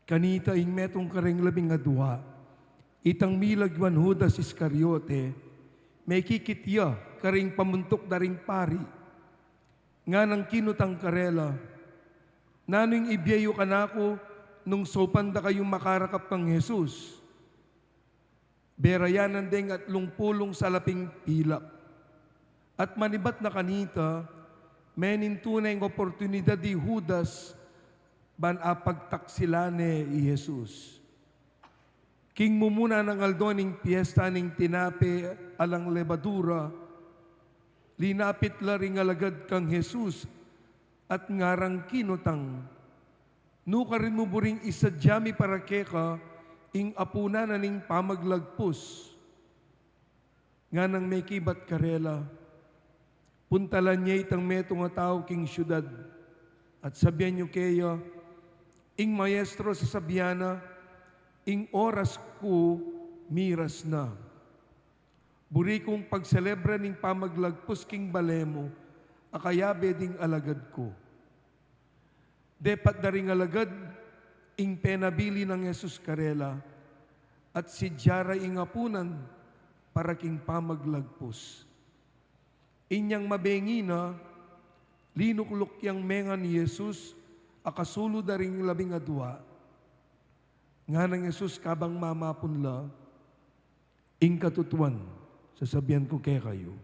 Kanita ing metong kareng labing adwa, itang milagwan Judas Iscariote, may kikitya karing pamuntok daring pari, nga nang kinutang karela, nanong ibiyayo ka na ako nung sopan da kayong makarakap kang Jesus. Berayanan deng at lungpulong sa laping pilak. At manibat na kanita, menin tunay ng oportunidad di Judas, ban apagtaksilane i Jesus. King mumuna ng aldoning piyesta ning tinape alang lebadura, linapit la ring alagad kang Jesus at ngarang kinutang. Nuka rin mo buring isadyami para keka ing apuna na ning pamaglagpos. Nga nang may kibat karela, puntalan niya itang metong tao king syudad at sabihan niyo kaya, ing maestro sa sabiana, ing oras ko miras na. Buri kong pagselebra ning pamaglagpos king balemo, akayabe ding alagad ko. Depat daring alagad, ing penabili ng Jesus karela, at si Jara ing apunan, para king pamaglagpos. Inyang mabengi na, linuklok yang menga ni Jesus, akasulo daring labing adwa, nga ng Jesus kabang mamapunla, ing katutuan, sasabihan ko kay kayo,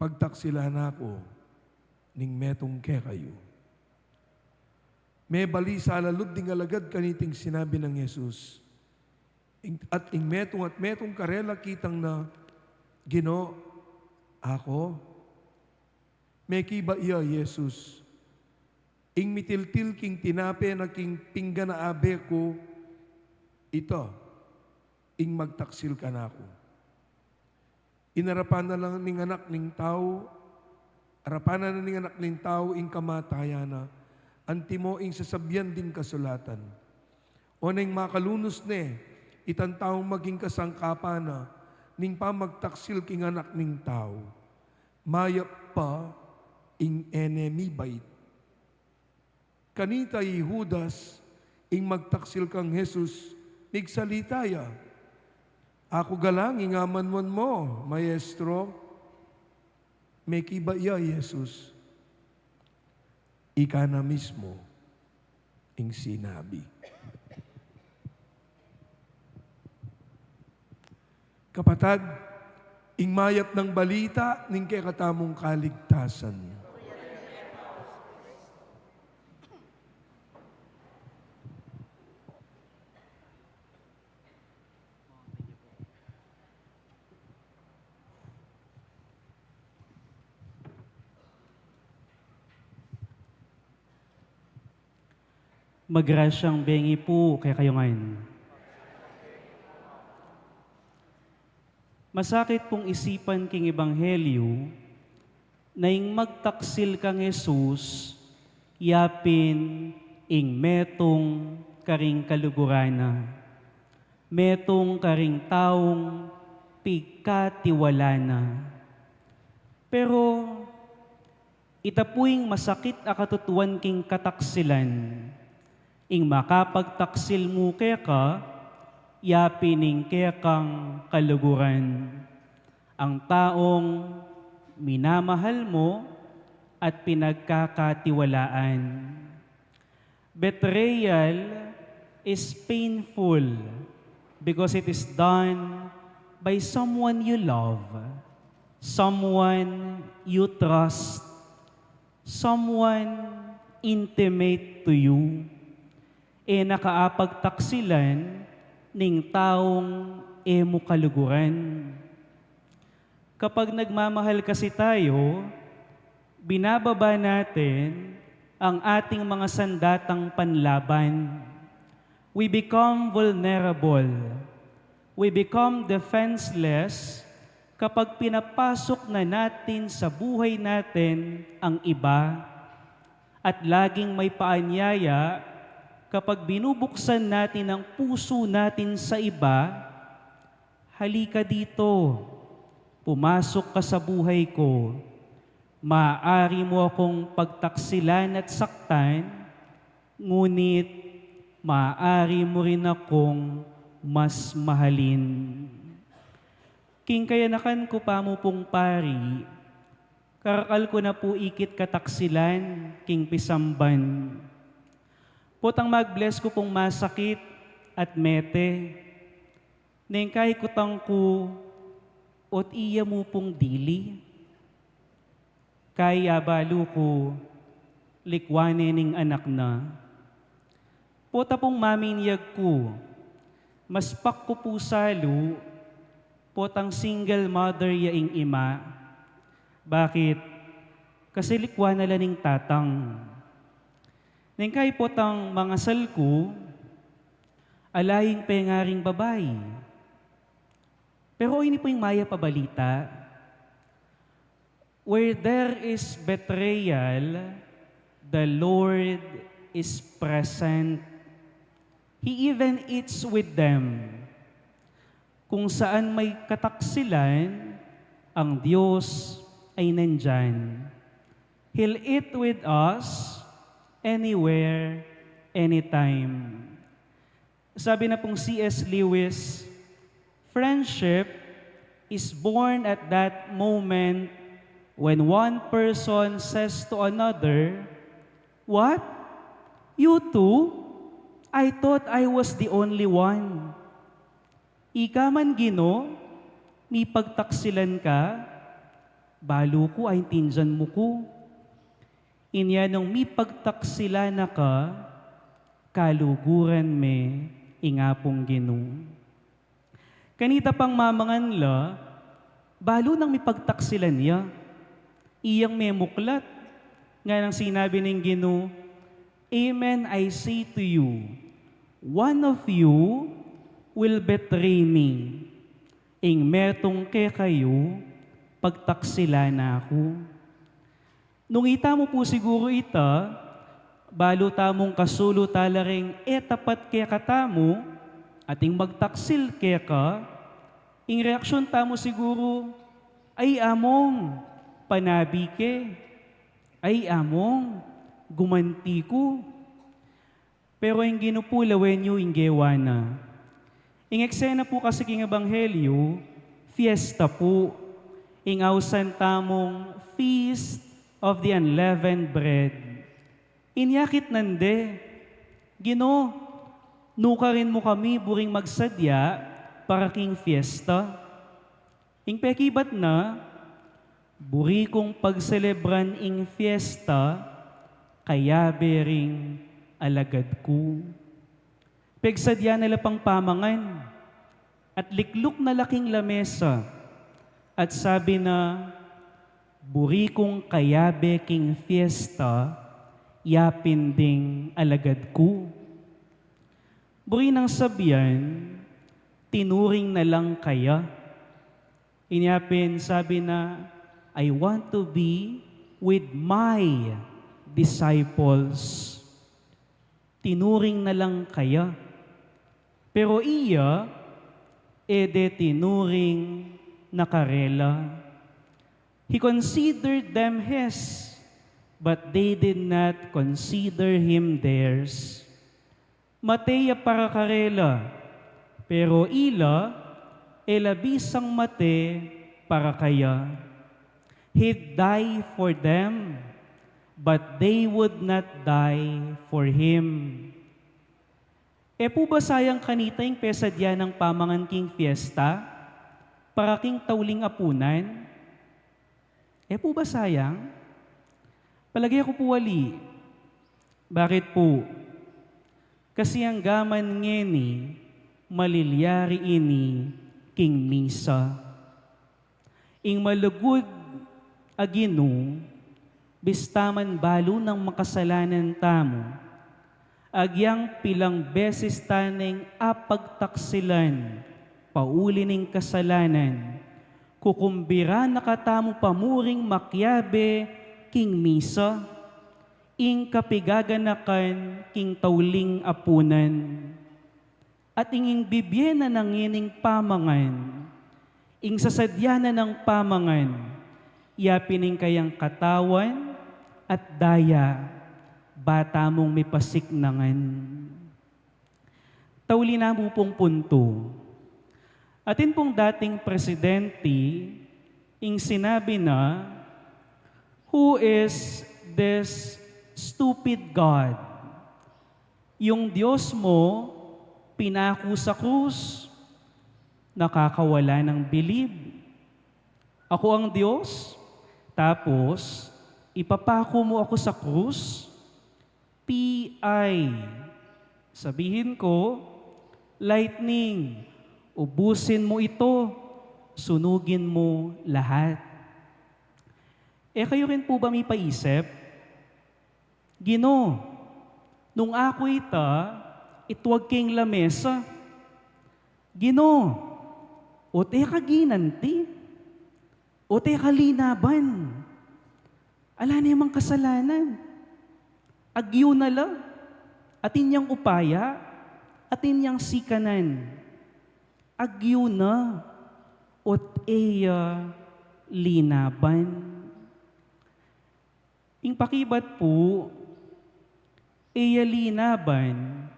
pagtaksilan ako, ning metong kay kayo. May bali sa alalub ding alagad kaniting sinabi ng Jesus, at ing metong karela kitang na, Gino, ako, may kiba iya, Jesus, ing mitiltil king tinape na king pingga na abe ko, ito, ing magtaksil ka na ako. Inarapan na lang ning anak ning tao, arapan na ning anak ning tao, ing kamatayan na, antimo ing sasabyan din kasulatan. O ning makalunos ne, itan taong maging kasangkapan na, ning pamagtaksil king anak ning tao, mayap pa ing enemy bite. Kanita i Judas, ing magtaksil kang Jesus, nigsalitaya, ako galang ingamanwan mo, maestro, may kiba iya, Jesus, ika na mismo, ing sinabi. Kapatad, ing mayat ng balita, ning kay katamong kaligtasan. Magrasyang bengi po kay kayo ngayon. Masakit pong isipan king ebanghelyo na ing magtaksil kang Jesus, yapin ing metong karing kalugurana, metong karing taong pigkatiwalana. Pero itapuing masakit a katutuan king kataksilan, ing makapagtaksil mo kaya ka, yapining kaya kang kaluguran. Ang taong minamahal mo at pinagkakatiwalaan. Betrayal is painful because it is done by someone you love, someone you trust, someone intimate to you. Nakaapagtaksilan ning taong emo kaluguran. Kapag nagmamahal kasi tayo, binababa natin ang ating mga sandatang panlaban. We become vulnerable. We become defenseless kapag pinapasok na natin sa buhay natin ang iba at laging may paanyaya kapag binubuksan natin ang puso natin sa iba, halika dito, pumasok ka sa buhay ko, maaari mo akong pagtaksilan at saktan, ngunit maaari mo rin akong mas mahalin. King kayanakan ko pa mo pong pari, karakal ko na po ikit kataksilan, king pisamban. Potang mag-bless ko pong masakit at mete, nengkay kutang ko, ot iya mo pong dili. Kaya balo ko, likwane ning anak na. Pota pong maminiyag ko, mas pak ko po salo, potang single mother yaing ima. Bakit? Kasi likwa na laning tatang. Nengkay potang mga salko, alaying pengaring babae. Pero ini po yung maya pabalita. Where there is betrayal, the Lord is present. He even eats with them. Kung saan may kataksilan, ang Diyos ay nandyan. He'll eat with us anywhere, anytime. Sabi na pong C.S. Lewis, friendship is born at that moment when one person says to another, "What? You too? I thought I was the only one." Ika man Gino, mi pagtaksilan ka, balo ko ay tinjan mo ko. Inya nung mi pagtaksilan na ka, kaluguran me, ingapong Gino. Kanita pang mamangan la, balo nang mi pagtaksilan niya, iyang may muklat, nga nang sinabi ng Gino, Amen, I say to you, one of you will betray me. Ing metong ke kayo, pagtaksila na ako. Nung ita mo po siguro ita, balo tamong kasulo talaring tapat ke katamo, ating magtaksil ke ka, ing reaksyon tamo siguro, ay among, panabi ke, ay among, gumanti ko. Pero yung ginupulawen nyo, yung gewa na. Ing eksena po kasi king Ebanghelyo, fiesta po. Ing ausan tamong feast of the unleavened bread. Inyakit nande, Gino, nukarin mo kami buring magsadya para king fiesta. Ing pekibat na, buri kong pagselebran ing fiesta, kaya bering alagad ko. Pegsadya nila pang pamangan, at likluk na laking lamesa, at sabi na, buri kong kayabe king fiesta, yapin ding alagad ko. Buri nang sabihan, tinuring na lang kaya. Inyapin, sabi na, I want to be with my disciples. Tinuring na lang kaya. Pero iya, ede tinuring nakarela. He considered them his, but they did not consider him theirs. Mateya para karela, pero ila, elabisang mate para kaya. He'd die for them, but they would not die for him. E po ba sayang kanita yung pesadya ng pamangan king fiesta, para king tauling apunan? E po ba sayang? Palagay ako po wali. Bakit po? Kasi ang gaman ngeni, malilyari ini, king misa. Ing malugod agino, bistaman balo ng makasalanan tamo, agyang pilang beses taneng apagtaksilan, pauli ning kasalanan, kukumbira nakatamo pamuring makyabe, king misa, ing kapigaganakan, king tauling apunan, at inging bibyena ng ining pamangan, ing sasadyana ng pamangan, yapining kayang katawan at daya, bata mong may pasiknangan. Tauli na mo pong punto. Atin pong dating presidente, ing sinabi na, "Who is this stupid God?" Yung Diyos mo, pinako sa krus, nakakawala ng bilib. Ako ang Diyos, tapos ipapako mo ako sa krus, PI. Sabihin ko, lightning, ubusin mo ito, sunugin mo lahat. Kayo rin po ba may paisip? Ginoo, nung ako itwag king lamesa. Ginoo, o te kaginanti, o te kalinaban. Ala na yung kasalanan. Agyo na lang. Atin niyang upaya, atin niyang sikanan. Agyo na, o te linaban. Ing pakibat po, linaban,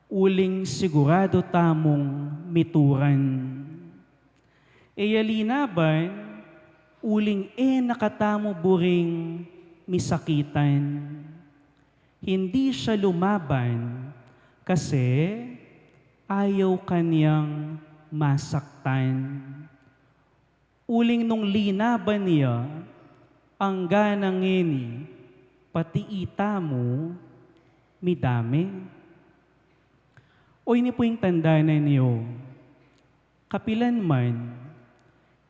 uling sigurado tamong mituran. Linaban, uling nakatamo buring misakitan. Hindi siya lumaban kasi ayaw kanyang masaktan. Uling nung linaban niya, ang ganang ini, pati ita mo, midami. O ini po yung tandaanan niyo, kapilan man,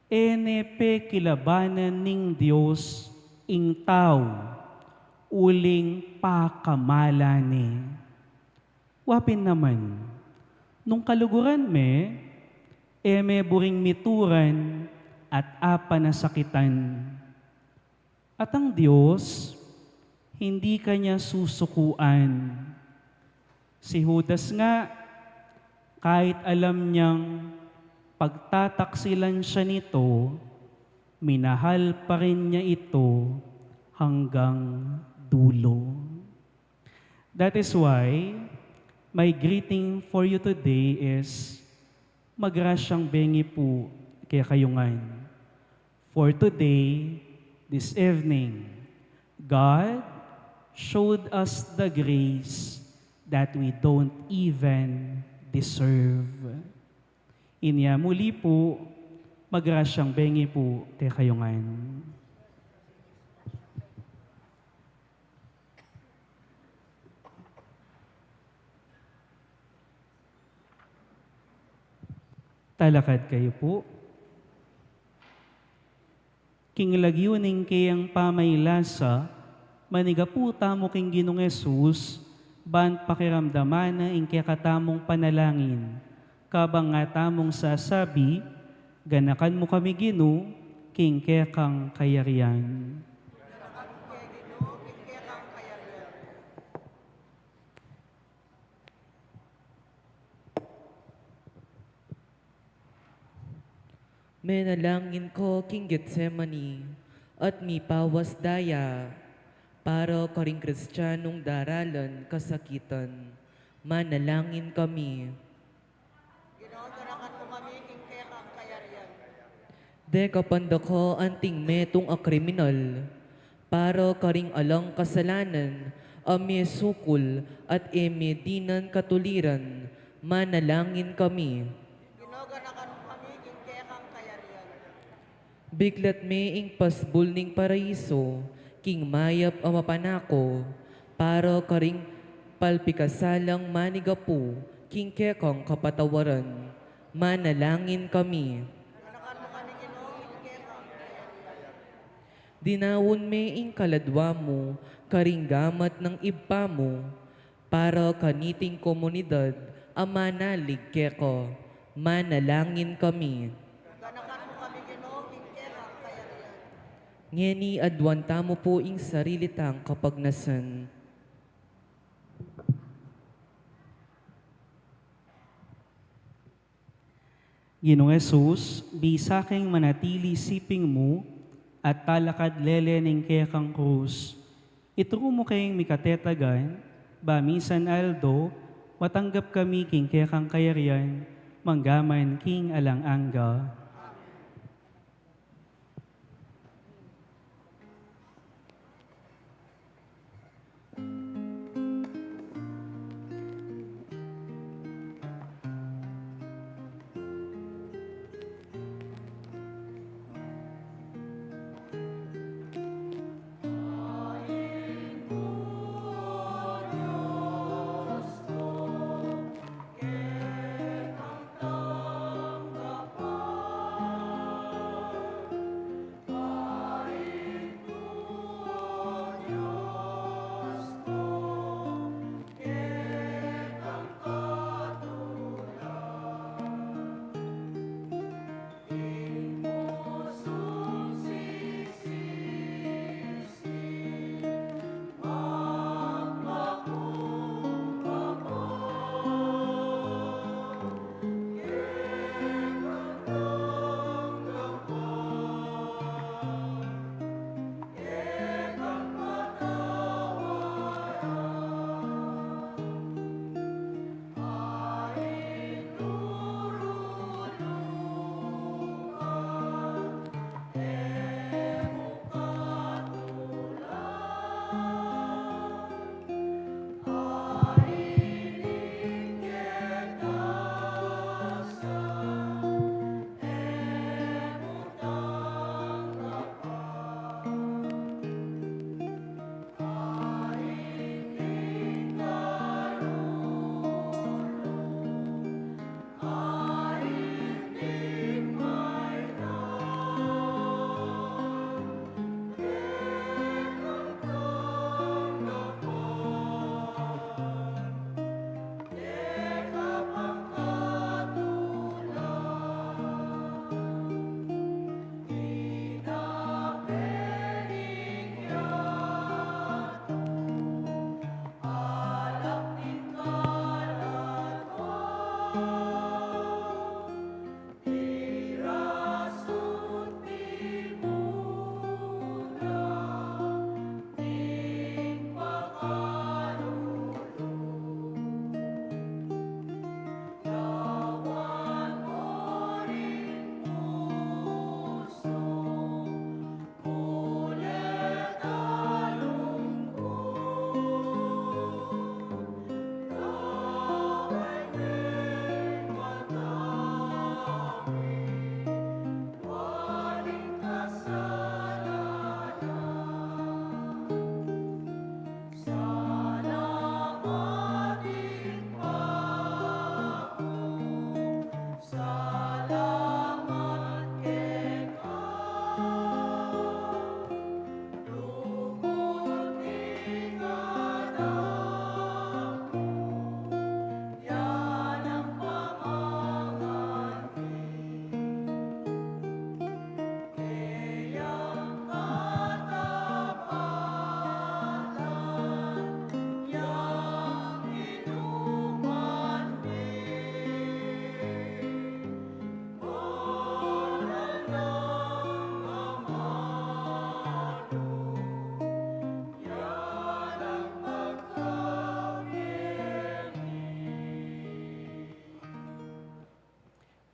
enepe kilabanan ning Diyos ing tao, uling pakamalani. Wapin naman, nung kaluguran me buring mituran at apa na sakitan. At ang Diyos, hindi kanya susukuan. Si Judas nga, kahit alam niyang pagtataksilan siya nito, minahal pa rin niya ito hanggang dulo. That is why, my greeting for you today is, magrasyang bengi po kaya kayungan. For today, this evening, God showed us the grace that we don't even deserve. Inya muli po, magrasyang bengi po kaya kayungan. Talakad kayo po. Kinglagyoning kayang pamaylasa, maniga po tamo king Ginong Yesus, ban pakiramdaman na kaya katamong panalangin, kabang nga tamong sasabi, ganakan mo kami Gino, king kaya kang kayarian. Menalangin ko king Getsemani at mi pawas daya para karing Kristiyanong daralan kasakitan. Manalangin kami. Ginaganakan mo kami king kekang kayarian. De kapanda ko anting metong a kriminal para karing alang kasalanan ame sukul at eme dinan katuliran. Manalangin kami. Ginaganakan mo kami king kekang kayarian. Biglat me ing pasbul ning paraiso, king mayap amapanako, para karing palpikasalang manigapu, king kekang kapatawaran. Manalangin kami. Ganakan mo kami Ginoo king kekang kayarian. Dinawon me ing kaladwa mo, karing gamat ng iba mo, para kaniting komunidad, amanalig keko. Manalangin kami. Ganakan mo kami Ginoo king kekang kayarian. Ngeni adwanta mo po ing sarili tang kapagnasan. Ginong Yesus, bisaking manatili siping mo at talakad lelening kaya kang krus. Ituro mo kayong mikatetagan, bamisan aldo, matanggap kami king kekang kayarian, manggaman king alang angga.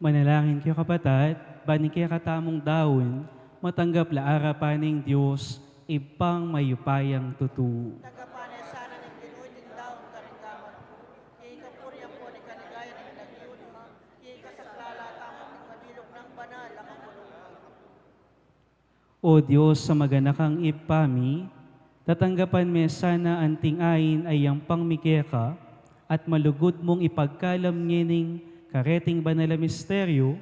Manalangin kayo kapatid, bani kaya katamong daon, matanggap laara paning Diyos, ipang mayupayang tutu. Tagapanay sana ng tinuitin daw ang karinggaman ko. Kaya kapuriyan po ni kanigaya ng lagyun mo. Kaya kasaklala tamang ng mabilog ng banal ang kapulungan. O Diyos, sa maganakang ipami, tatanggapan me sana anting ayin ay ang pangmikeka at malugod mong ipagkalam ngining kareting banal na misteryo,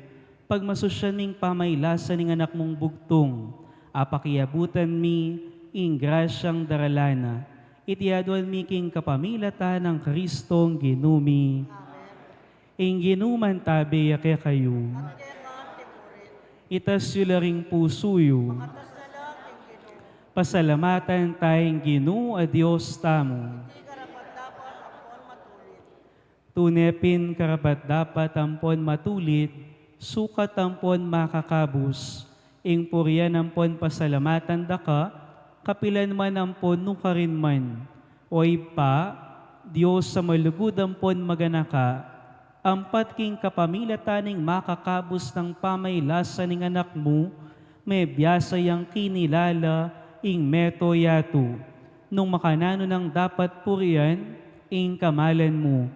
pagmasusyan ming pamaylasan ng anak mong bugtong, apakiabutan mi, ing grasyang daralana, itiadwan mi king kapamilata ng Kristong ginumi. Ing ginuman tabi yake kayo, At kaya nga timurin. itas yularing pusuyo, Atas na lang ang gino. pasalamatan tayong ginu a Diyos tamo. Di karapat dapat ang pon matulit. Tunepin karapat dapat ampon matulit, sukat ampon makakabus, ing purian ampon pasalamatan daka, kapilan man ampon nukarin man, oy pa, Diyos sa malubudampon maganaka, ampat king kapamilataning makakabos ng pamaylasan ng anak mo, may biyasayang kinilala ing meto yato, nung makanano ng dapat purian, ing kamalan mo,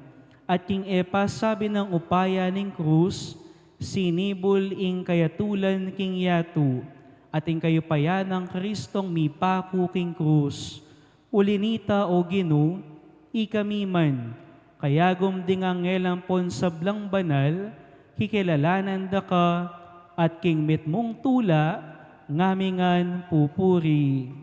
at king epa sabi ng upaya ning krus, sinibol ing kayatulan king yato, at ing kayupayan ng Kristong mipaku king krus. Ulinita o Gino, ikamiman, kayagom ding angelampon sablang banal, kikilalanan da ka, at king mit mong tula, ngamingan pupuri.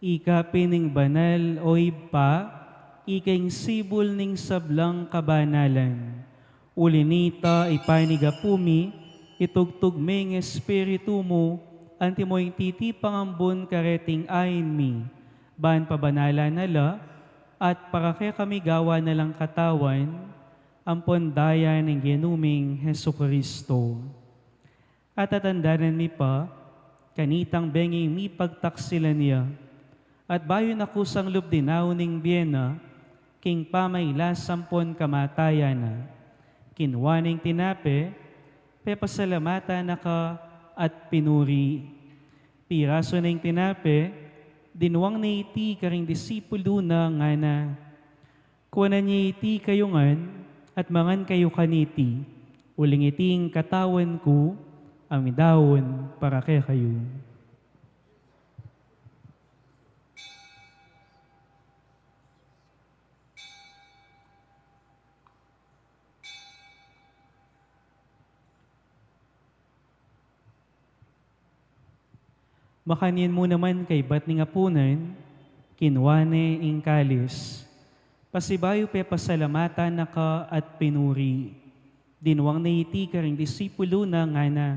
Ika pining banal o ipa, ikaing sibol ning sablang kabanalan. Ulinita ipanigapumi, itugtugming espiritu mo, anti mo'y titipangambon kareting ayin mi. Ban pabanala nala, at para kaya kami gawa nalang katawan, ampon daya ng genuming Hesu Kristo. At atandanan mi pa, kanitang benging mi pagtaksilan niya, at bayo na kusang lubdinaw ning Biena, king pamayla sampon kamatayan na. Kinwaning tinape, pepasalamata na ka at pinuri. Piraso na yung tinape, dinuwang na iti karing disipulo na nga na. Kuwanan niya iti kayungan, at mangan kayo kaniti, uling iting katawan ko, amidawon para kay kayo. Makanin mo naman kay bat ni ngapunan, kinwane ing kalis. Pasibayo pe pasalamatan na ka at pinuri. Dinuwang na iti ka ring disipulo na nga na.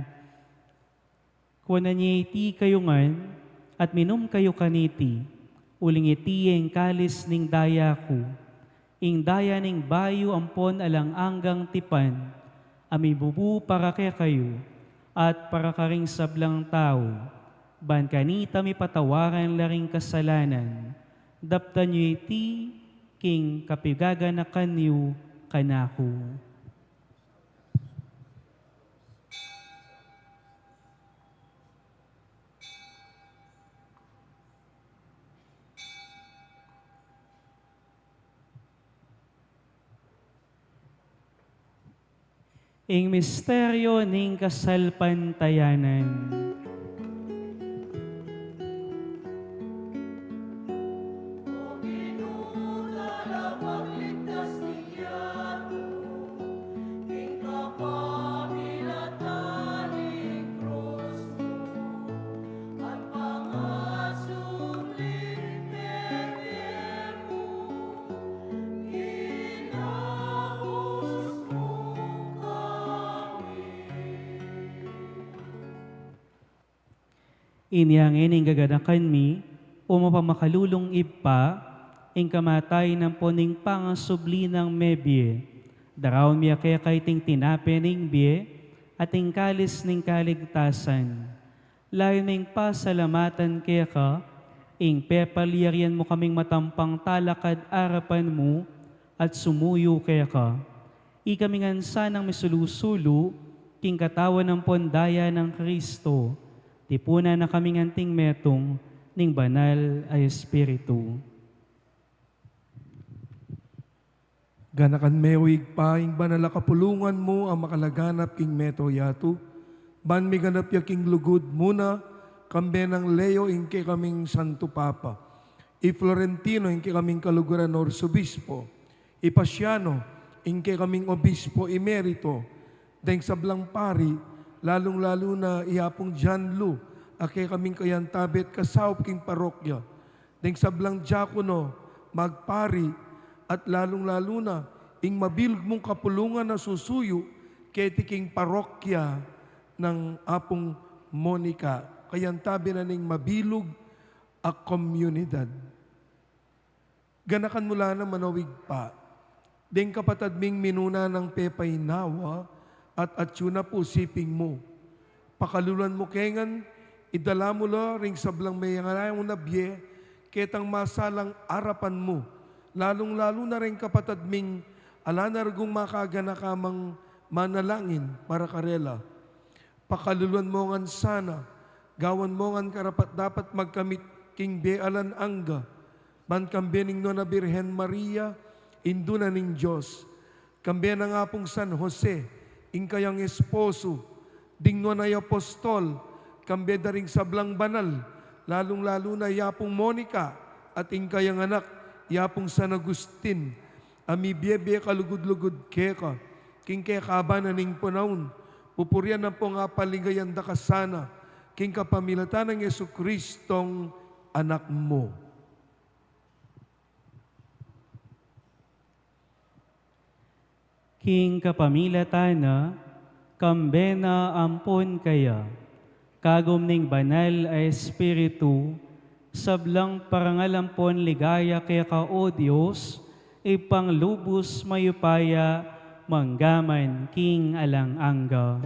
Kuwanan niya iti kayungan at minum kayo kaniti. Uling iti ing kalis ning daya ko. Ing daya ning bayo ampon alang anggang tipan. Amibubu para kay kayo at para karing sablang tao. Ban kanita mi patawaran laring kasalanan, daptan yu iti, king kapigaga na kanyu kanako. Ing misteryo ning kasalpantayanan. Inyang ining gaganakan mi, o mapamakalulong ipa, ing kamatay ng poning pangasubli ng mebye. Darawon mi kaya kay ting tinapening bie, at ing kalis ning kaligtasan. Layo ning pasalamatan kaya ka, ing pepaliyarian mo kaming matampang talakad arapan mo, at sumuyo kaya ka. Ikamingan sanang misulusulu, king katawan ng pondaya ng Kristo, tipuna na kaming anting metong, ning banal ay Espiritu. Ganakan mewig paing banala kapulungan mo ang makalaganap king meto yatu. Ban mi ganap ya king lugod muna, kambe ng Leo inke kaming Santo Papa. I Florentino inke kaming kaluguran Orsobispo. I Pasiano inke kaming Obispo Emerito. Deng sablang pari, lalong-lalo na iapong John Lu, ake kaming kayantabet kasawp king parokya. Deng sablang diakono, magpari, at lalong-lalo na ing mabilog mong kapulungan na susuyo ketiking parokya ng apong Monica. Kayantabi na ning mabilog a komunidad. Ganakan mula na manawig pa. Deng kapatad ming minuna ng pepay nawa at atsuna po siping mo. Pakalulan mo kengan, idala mo la ring sablang may ngayang nabye, ketang masalang arapan mo. Lalong-lalo na rin kapatad ming alanargong makagana kamang manalangin para karela. Pakaluluan mo ngan sana, gawan mo ngan karapat dapat magkamit king bealan angga, ban kambening no na Birhen Maria, induna ning Diyos. Kambe na nga pong San Jose, ing kayang esposo, ding no na apostol, kambe da ring sablang banal, lalong-lalo na yapong Monica, at ing kayang anak, yapong San Agustin, ami biye kalugod-lugod keka, king keka ba na ning punaon, pupurian na po nga paligayan da kasana, king kapamilatan ng Yesu Kristong anak mo. King kapamilatan na, kambena ampon kaya, kagom ning banal ay Espiritu, sablang parangalampon ligaya kaya ka o Diyos, ipanglubos mayupaya, manggaman king alang angga.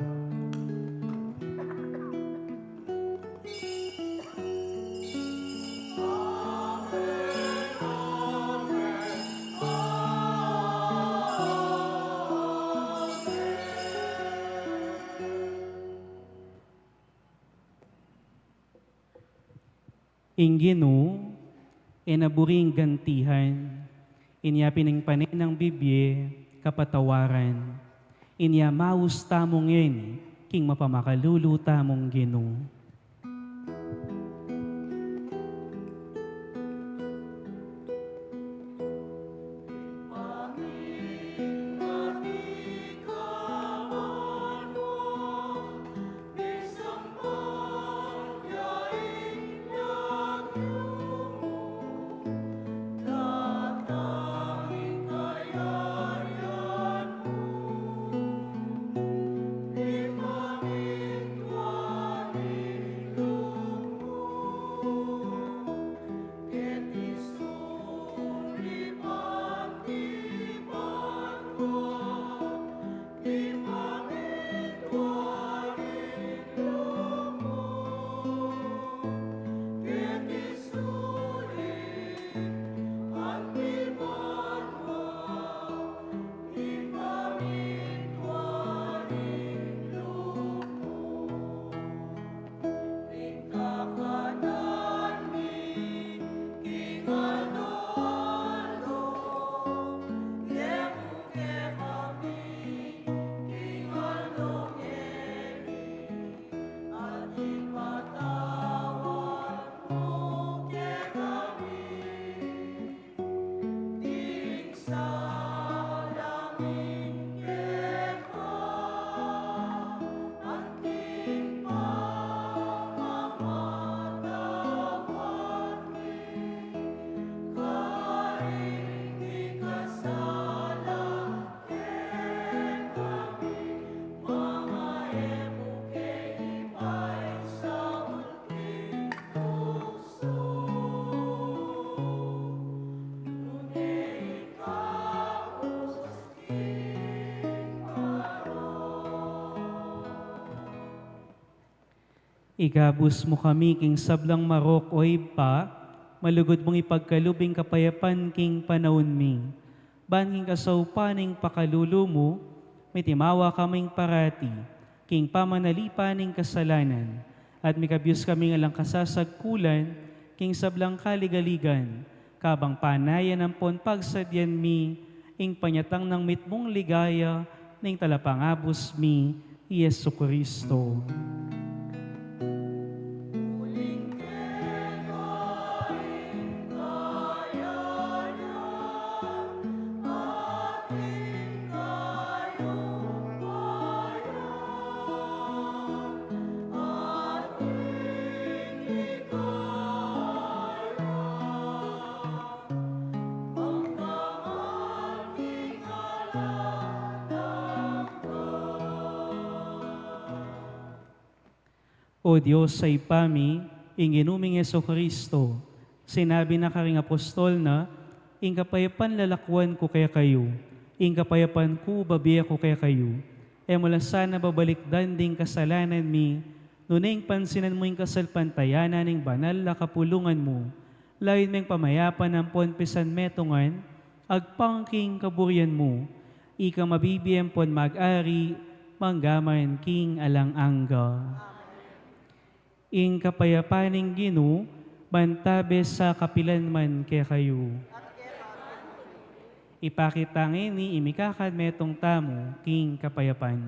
Ingino, enaburing gantihan, inya piningpanin ng bibye, kapatawaran, inya maus tamong yen, king mapamakalulu tamong Gino. Igabus mo kami king sablang marok o ipa, malugod mong ipagkalubing kapayapan king panahon mi. Banking kasaupaning pakalulu mo, may timawa kaming parati, king pamanalipaning kasalanan, at mikabyos kaming alang kasasagkulan, king sablang kaligaligan, kabang panayan ng pon pagsadyan mi, ing panyatang ng mitmong ligaya, ning talapangabos mi, Yesu Kristo. O Diyos sa ipami, inginuming Yeso Kristo, sinabi na karing apostol na, ing kapayapan lalakwan ko kaya kayo, ing kapayapan ko babiya ko kaya kayo, mula sana babalik danding kasalanan mi, nuning pansinan mo ing kasalpantayanan ning banal na kapulungan mo, lain meng pamayapan ng ponpisan metungan, agpangking kaburian mo, ika mabibiyem pon mag-ari, manggaman king alang-angga. Ing kapayapaning Ginu, bantabe sa kapilan man kaya kayo. Ipakitangin ni imikakad metong tamo, king kapayapan.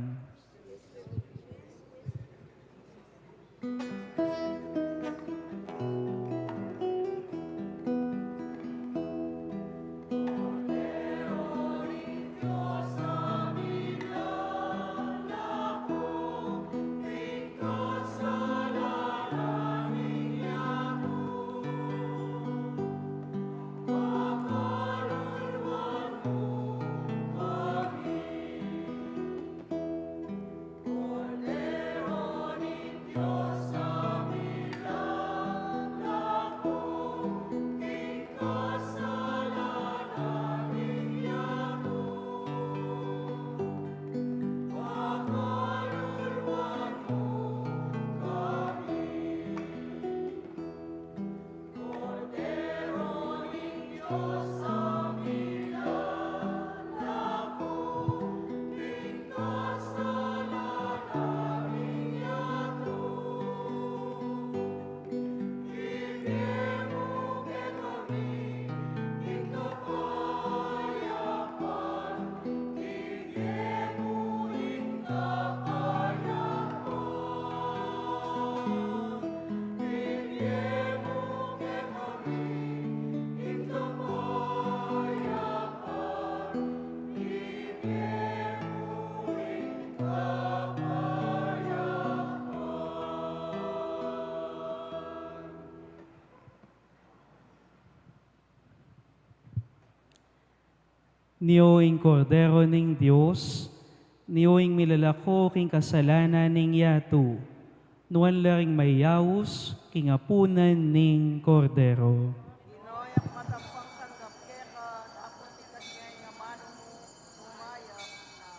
Niyoing kordero ning Diyos, niyoing milalako king kasalanan ning yato, nuan laring mayawus king apunan ning kordero. Inoy ang matapang tanggap keka, dapat itasngay nga manong mo, umayap na.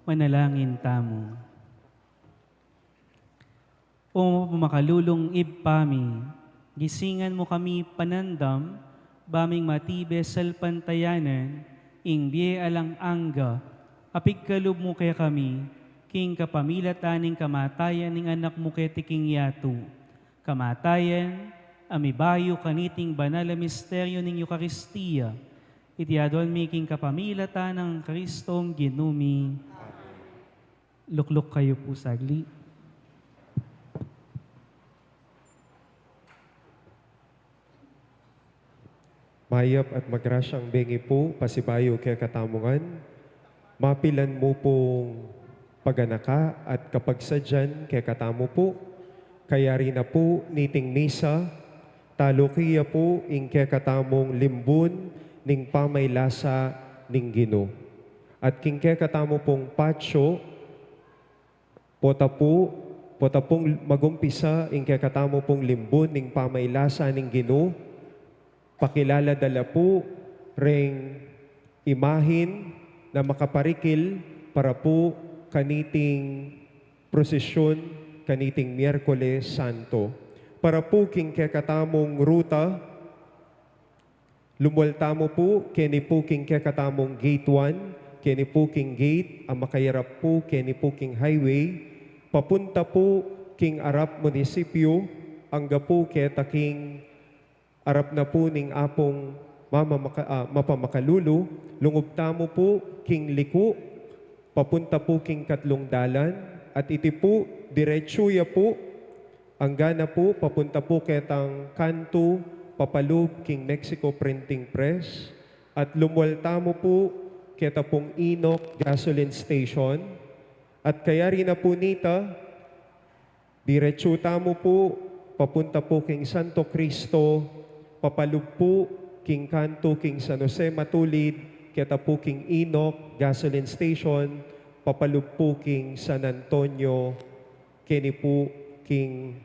Manalangin tamo. O makalulong ibpami, gisingan mo kami panandam, baming matibes salpantayanan, ing biye alang angga, apig kalub mo kaya kami, king kapamilataning kamatayan ning anak mo kaya tiking yatu. Kamatayan, amibayo kaniting banal na misteryo ning Eucharistia, itiadon making kapamilata ng Kristong ginumi. Lukluk kayo po sagli. Mayap at magrasyang bengi po, pasibayo kaya katamungan. Mapilan mo pong paganaka at kapag sadyan kaya katamo po, kaya rin na po niting misa, talo kiya po ing kaya katamong limbun ning pamaylasa ning Gino. At king kaya katamo pong patsyo, pota pong magumpisa ing kaya katamo pong limbun ning pamaylasa ning Gino, pakilala dala po ring imahin na makaparikil para po kaniting prosesyon, kaniting Miyerkules Santo. Para po king kekatamong ruta, lumwalta mo po, kini po king kekatamong gate 1, kini po king gate, ang makayarap po, kini po king highway, papunta po king arap munisipyo, angga po ketaking arap na po ning apong mapamakalulu, lungubta mo po king liku, papunta po king katlong dalan, at iti po, diretsuya po, anggana po, papunta po ketang kanto, papalub king Mexico Printing Press, at lumwalta mo po keta pong Inok Gasoline Station, at kaya rin na po nita, diretsuta mo po, papunta po king Santo Cristo, papalub po king kanto king San Jose Matulid, keta po king Inok Gasoline Station, papalub po king San Antonio, kini po king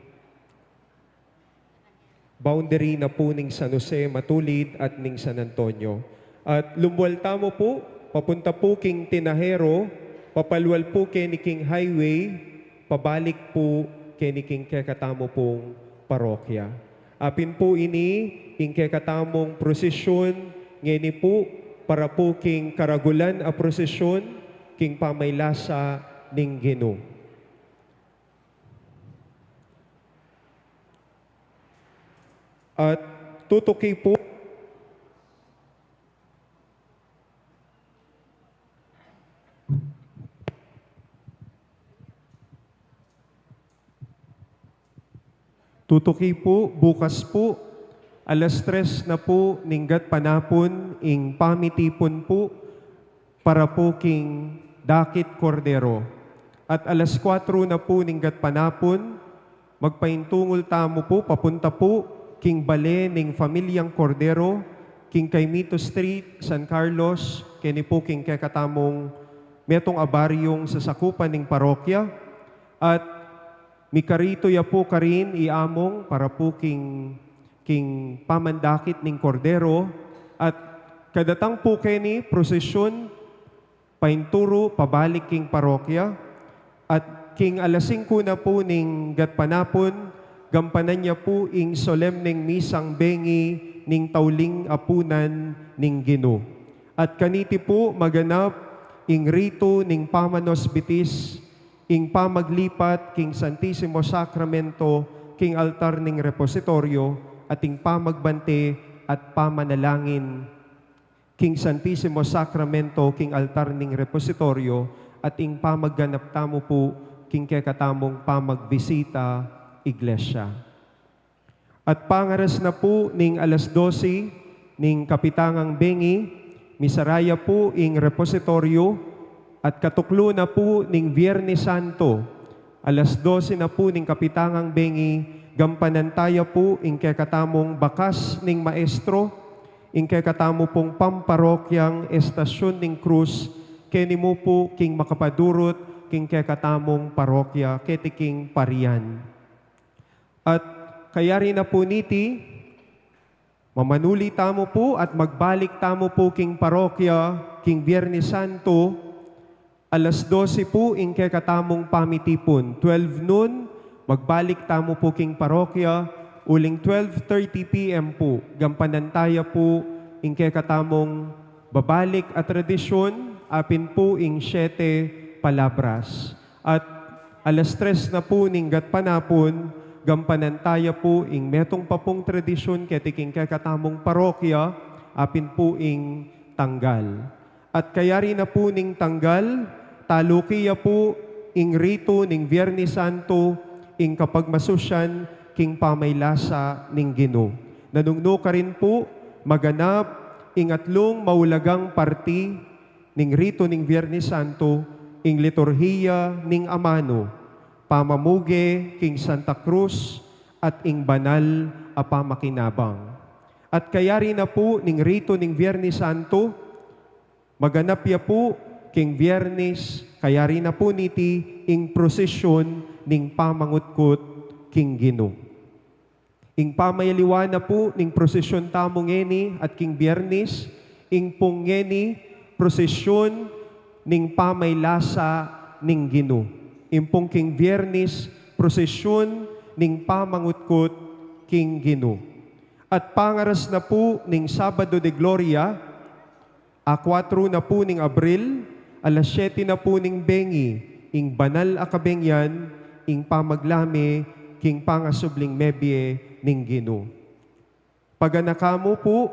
boundary na po ning San Jose Matulid at ning San Antonio. At lumwalta mo po, papunta po king Tinahero, papalwal po kini king highway, pabalik po kini king kekatamo pong parokya. Apin po ini, ing kekatamong prosesyon, ngeni po, para po king karagulan a prosesyon, king pamaylasa ning Gino. At tutuki po, bukas po, alas 3 na po, ninggat panapon, ing pamitipon po, para po king Dakit Cordero. At alas 4 na po, ninggat panapon, magpaintungol tamo po, papunta po, king Bale ning Pamilyang Cordero, king Caimito Street, San Carlos, kini po king kekatamong metong abaryong sa sakupan ning parokya, at mikarito ya po karin iamong para po king pamandakit ning Cordero, at kadatang po kini prosesyon painturo pabalik king parokya, at king alas 5 na po ning gatpanapon, gampanan niya po ing solemneng misang bengi ning tauling apunan ning Gino. At kaniti po maganap ing rito ning pamanos bitis, ing pamaglipat king Santissimo Sacramento, king altar ning repositoryo, at ing pamagbante at pamanalangin king Santissimo Sacramento, king altar ning repositoryo, at ing pamagganap tamo po king kekatamong pamagbisita iglesia. At pangaras na po ning alas 12 ning kapitangang bengi, misaraya po ing repositoryo, at katuklo na po ning Biyernes Santo, alas 12 na po ning kapitangang bengi, gampanantaya po ing kekatamong bakas ning maestro, ing kekatamo pong pamparokyang estasyon ning krus, keni mo po king makapadurot, king kekatamong parokya, ketiking parian. At kaya rin na po niti, mamanuli tamo po at magbalik tamo po king parokya, king Biyernes Santo, Alas 12 po, ingke katamong pamitipon. 12 noon, magbalik tamo po king parokya. Uling 12:30 p.m. po, gampanantaya po, ingke katamong babalik at tradisyon, apin po ing 7 palabras. At alas 3 na po, ninggat panapon, gampanantaya po ing metong papong tradisyon ketiking katamong parokya, apin po ing tanggal. At kaya rin na po ning tanggal, talukiya po ing rito ning Biyernes Santo, ing kapag masusyan, king pamaylasa ning Ginoo. Nanungno ka rin po, maganap, ing atlong maulagang parti, ning rito ning Biyernes Santo, ing liturhiya ning Amano, pamamuge king Santa Cruz, at ing banal a pamakinabang. At kaya rin na po ning rito ning Biyernes Santo, maganap ya po king Biyernes, kaya rin na po niti ing prosesyon ning pamangutkot king Ginoo. Ing pamayaliwan na po ning prosesyon tamong ngeni at king Biyernes, ing pong ngeni prosesyon ning pamaylasa ning Ginoo. Ing pong king Biyernes prosesyon ning pamangutkot king Ginoo. At pangaras na po ning Sabado de Gloria, 4 na po ning Abril, alas 7 na po ning Bengi, ing banal a kabengyan, ing pamaglami, king pangasubling mebye ning Ginoo. Paganakamo po,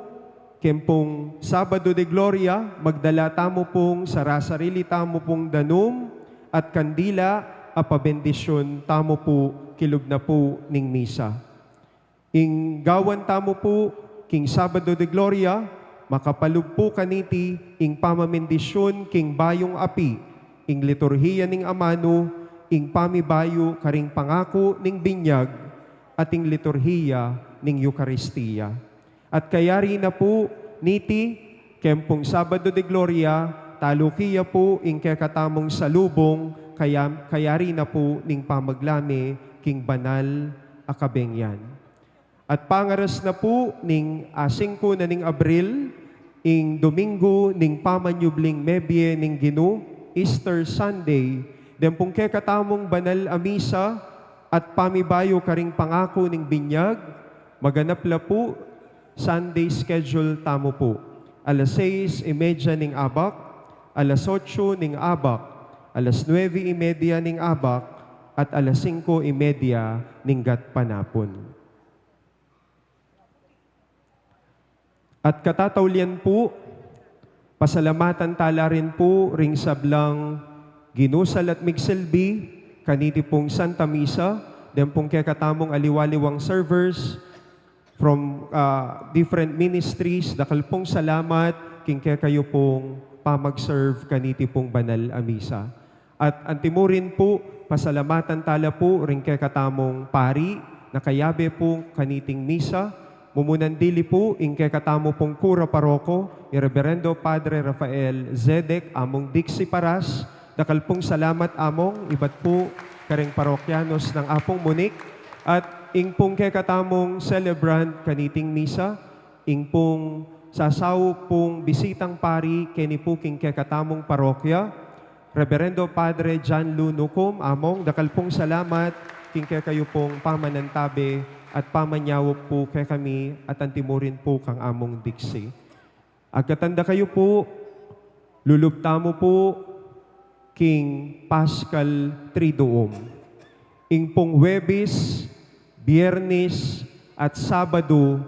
kempong Sabado de Gloria, magdala tamo pong sarasarili tamo pong danum at kandila a pabendisyon tamo po kilub na po ning misa. Ing gawan tamo po, king Sabado de Gloria, makapalub po kaniti ing pamamendisyon king bayong api, ing liturhiya ning Amano, ing pamibayo karing pangako ning binyag, ating liturhiya ning Eucharistia. At kaya rin na po niti, kempong Sabado de Gloria, talukiya po ing kekatamong salubong, kaya rin na po ning pamaglami king banal a kabengyan. At pangaras na po ning 5 na ning Abril, ing Domingo ning pamanyubling mebye ning Ginoo, Easter Sunday, dempong kekatamong banal a misa, at pamibayo karing pangako ning binyag, maganap la po, Sunday schedule tamo po. Alas 6:30 ning abak, alas 8 ning abak, alas 9:30 ning abak, at alas 5:30 ning gat panapon. At katatawlian po, pasalamatan tala rin po ring sablang ginusal at migselbi, kaniti pong Santa Misa, den pong kekatamong aliwaliwang servers from different ministries, dakal pong salamat, king kayo pong pamag-serve kaniti pong banal a misa. At antimurin po, pasalamatan tala po ring kekatamong pari, nakayabe po kaniting misa, mumunan dili po, ing kekatamo pong kura paroko, Reverendo Padre Rafael Zedek, among Dixie Paras, dakal pong salamat among, ibat po karing parokyanos ng Apong Munik, at ing pong kekatamong celebrant kaniting misa, ing pong sasaw pong bisitang pari keni po king kekatamong parokya, Reverendo Padre John Lunucom, among dakal pong salamat, king kayo pong pamanantabe at pamanyawo po kay kami at antimurin po kang among Dixie. Agkatanda kayo po, lulubtamo po king Paschal Triduum. Ing pong Huwebes, Biyernes at Sabado,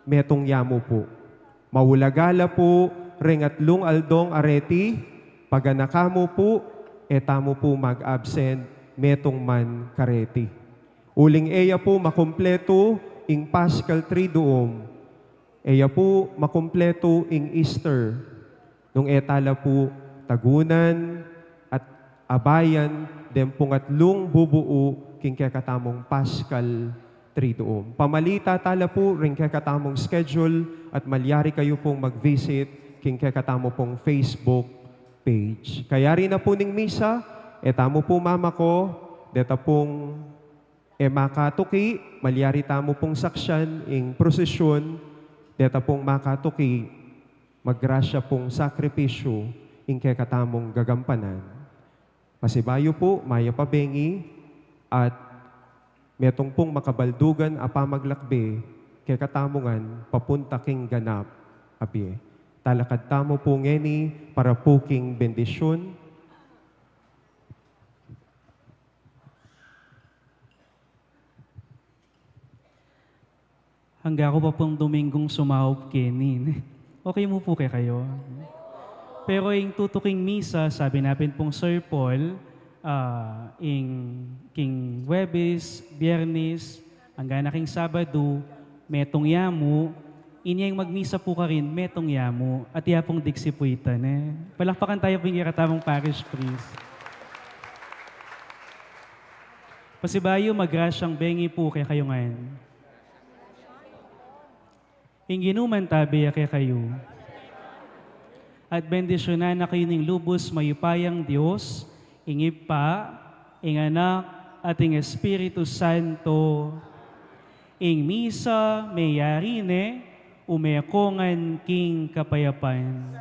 metong yamo po. Mawulagala po, rengatlong aldong areti, paganakamo po, etamo po mag-absent, metong man kareti. Uling eya po makumpleto ing Paschal Triduum. Eya po makumpleto ing Easter. Nung etala po tagunan at abayan, dempong atlong bubuo king kakatamong Paschal Triduum. Pamalita tala po ring kakatamong schedule at malyari kayo pong mag-visit king kakatamo pong Facebook page. Kaya rin na po ning misa, etamo po mama ko, deta pong makatuki, malyari tamo pong saksyan, ing prosesyon, deta pong makatuki, maggrasya pong sakripisyo, ing kekatamong gagampanan. Masibayo po, maya pabengi, at metong pong makabaldugan apamaglakbe, kay katamungan, papunta king ganap, abi. Talakad tamo po ngeni, para po king bendisyon. Hangga ako pa pong Domingong sumahop kenin. Okay mo po kayo? Pero yung tutuking misa, sabi natin pong Sir Paul, king Webes, Biyernes, hanggang na king Sabado, metong yamu, inyang magmisa po ka rin, metong yamu, at yapong diksipuitan. Palakpakan tayo po yung katamang parish priest. Pasibayo, magrasyang bengi po kayo ngayon. Inginuman tabi kay kayo. At bendisyonan na kayo ng lubos mayupayang Diyos, ingip pa, ing anak, at ing Espiritu Santo, ing misa, mayarine, umekongan king kapayapan.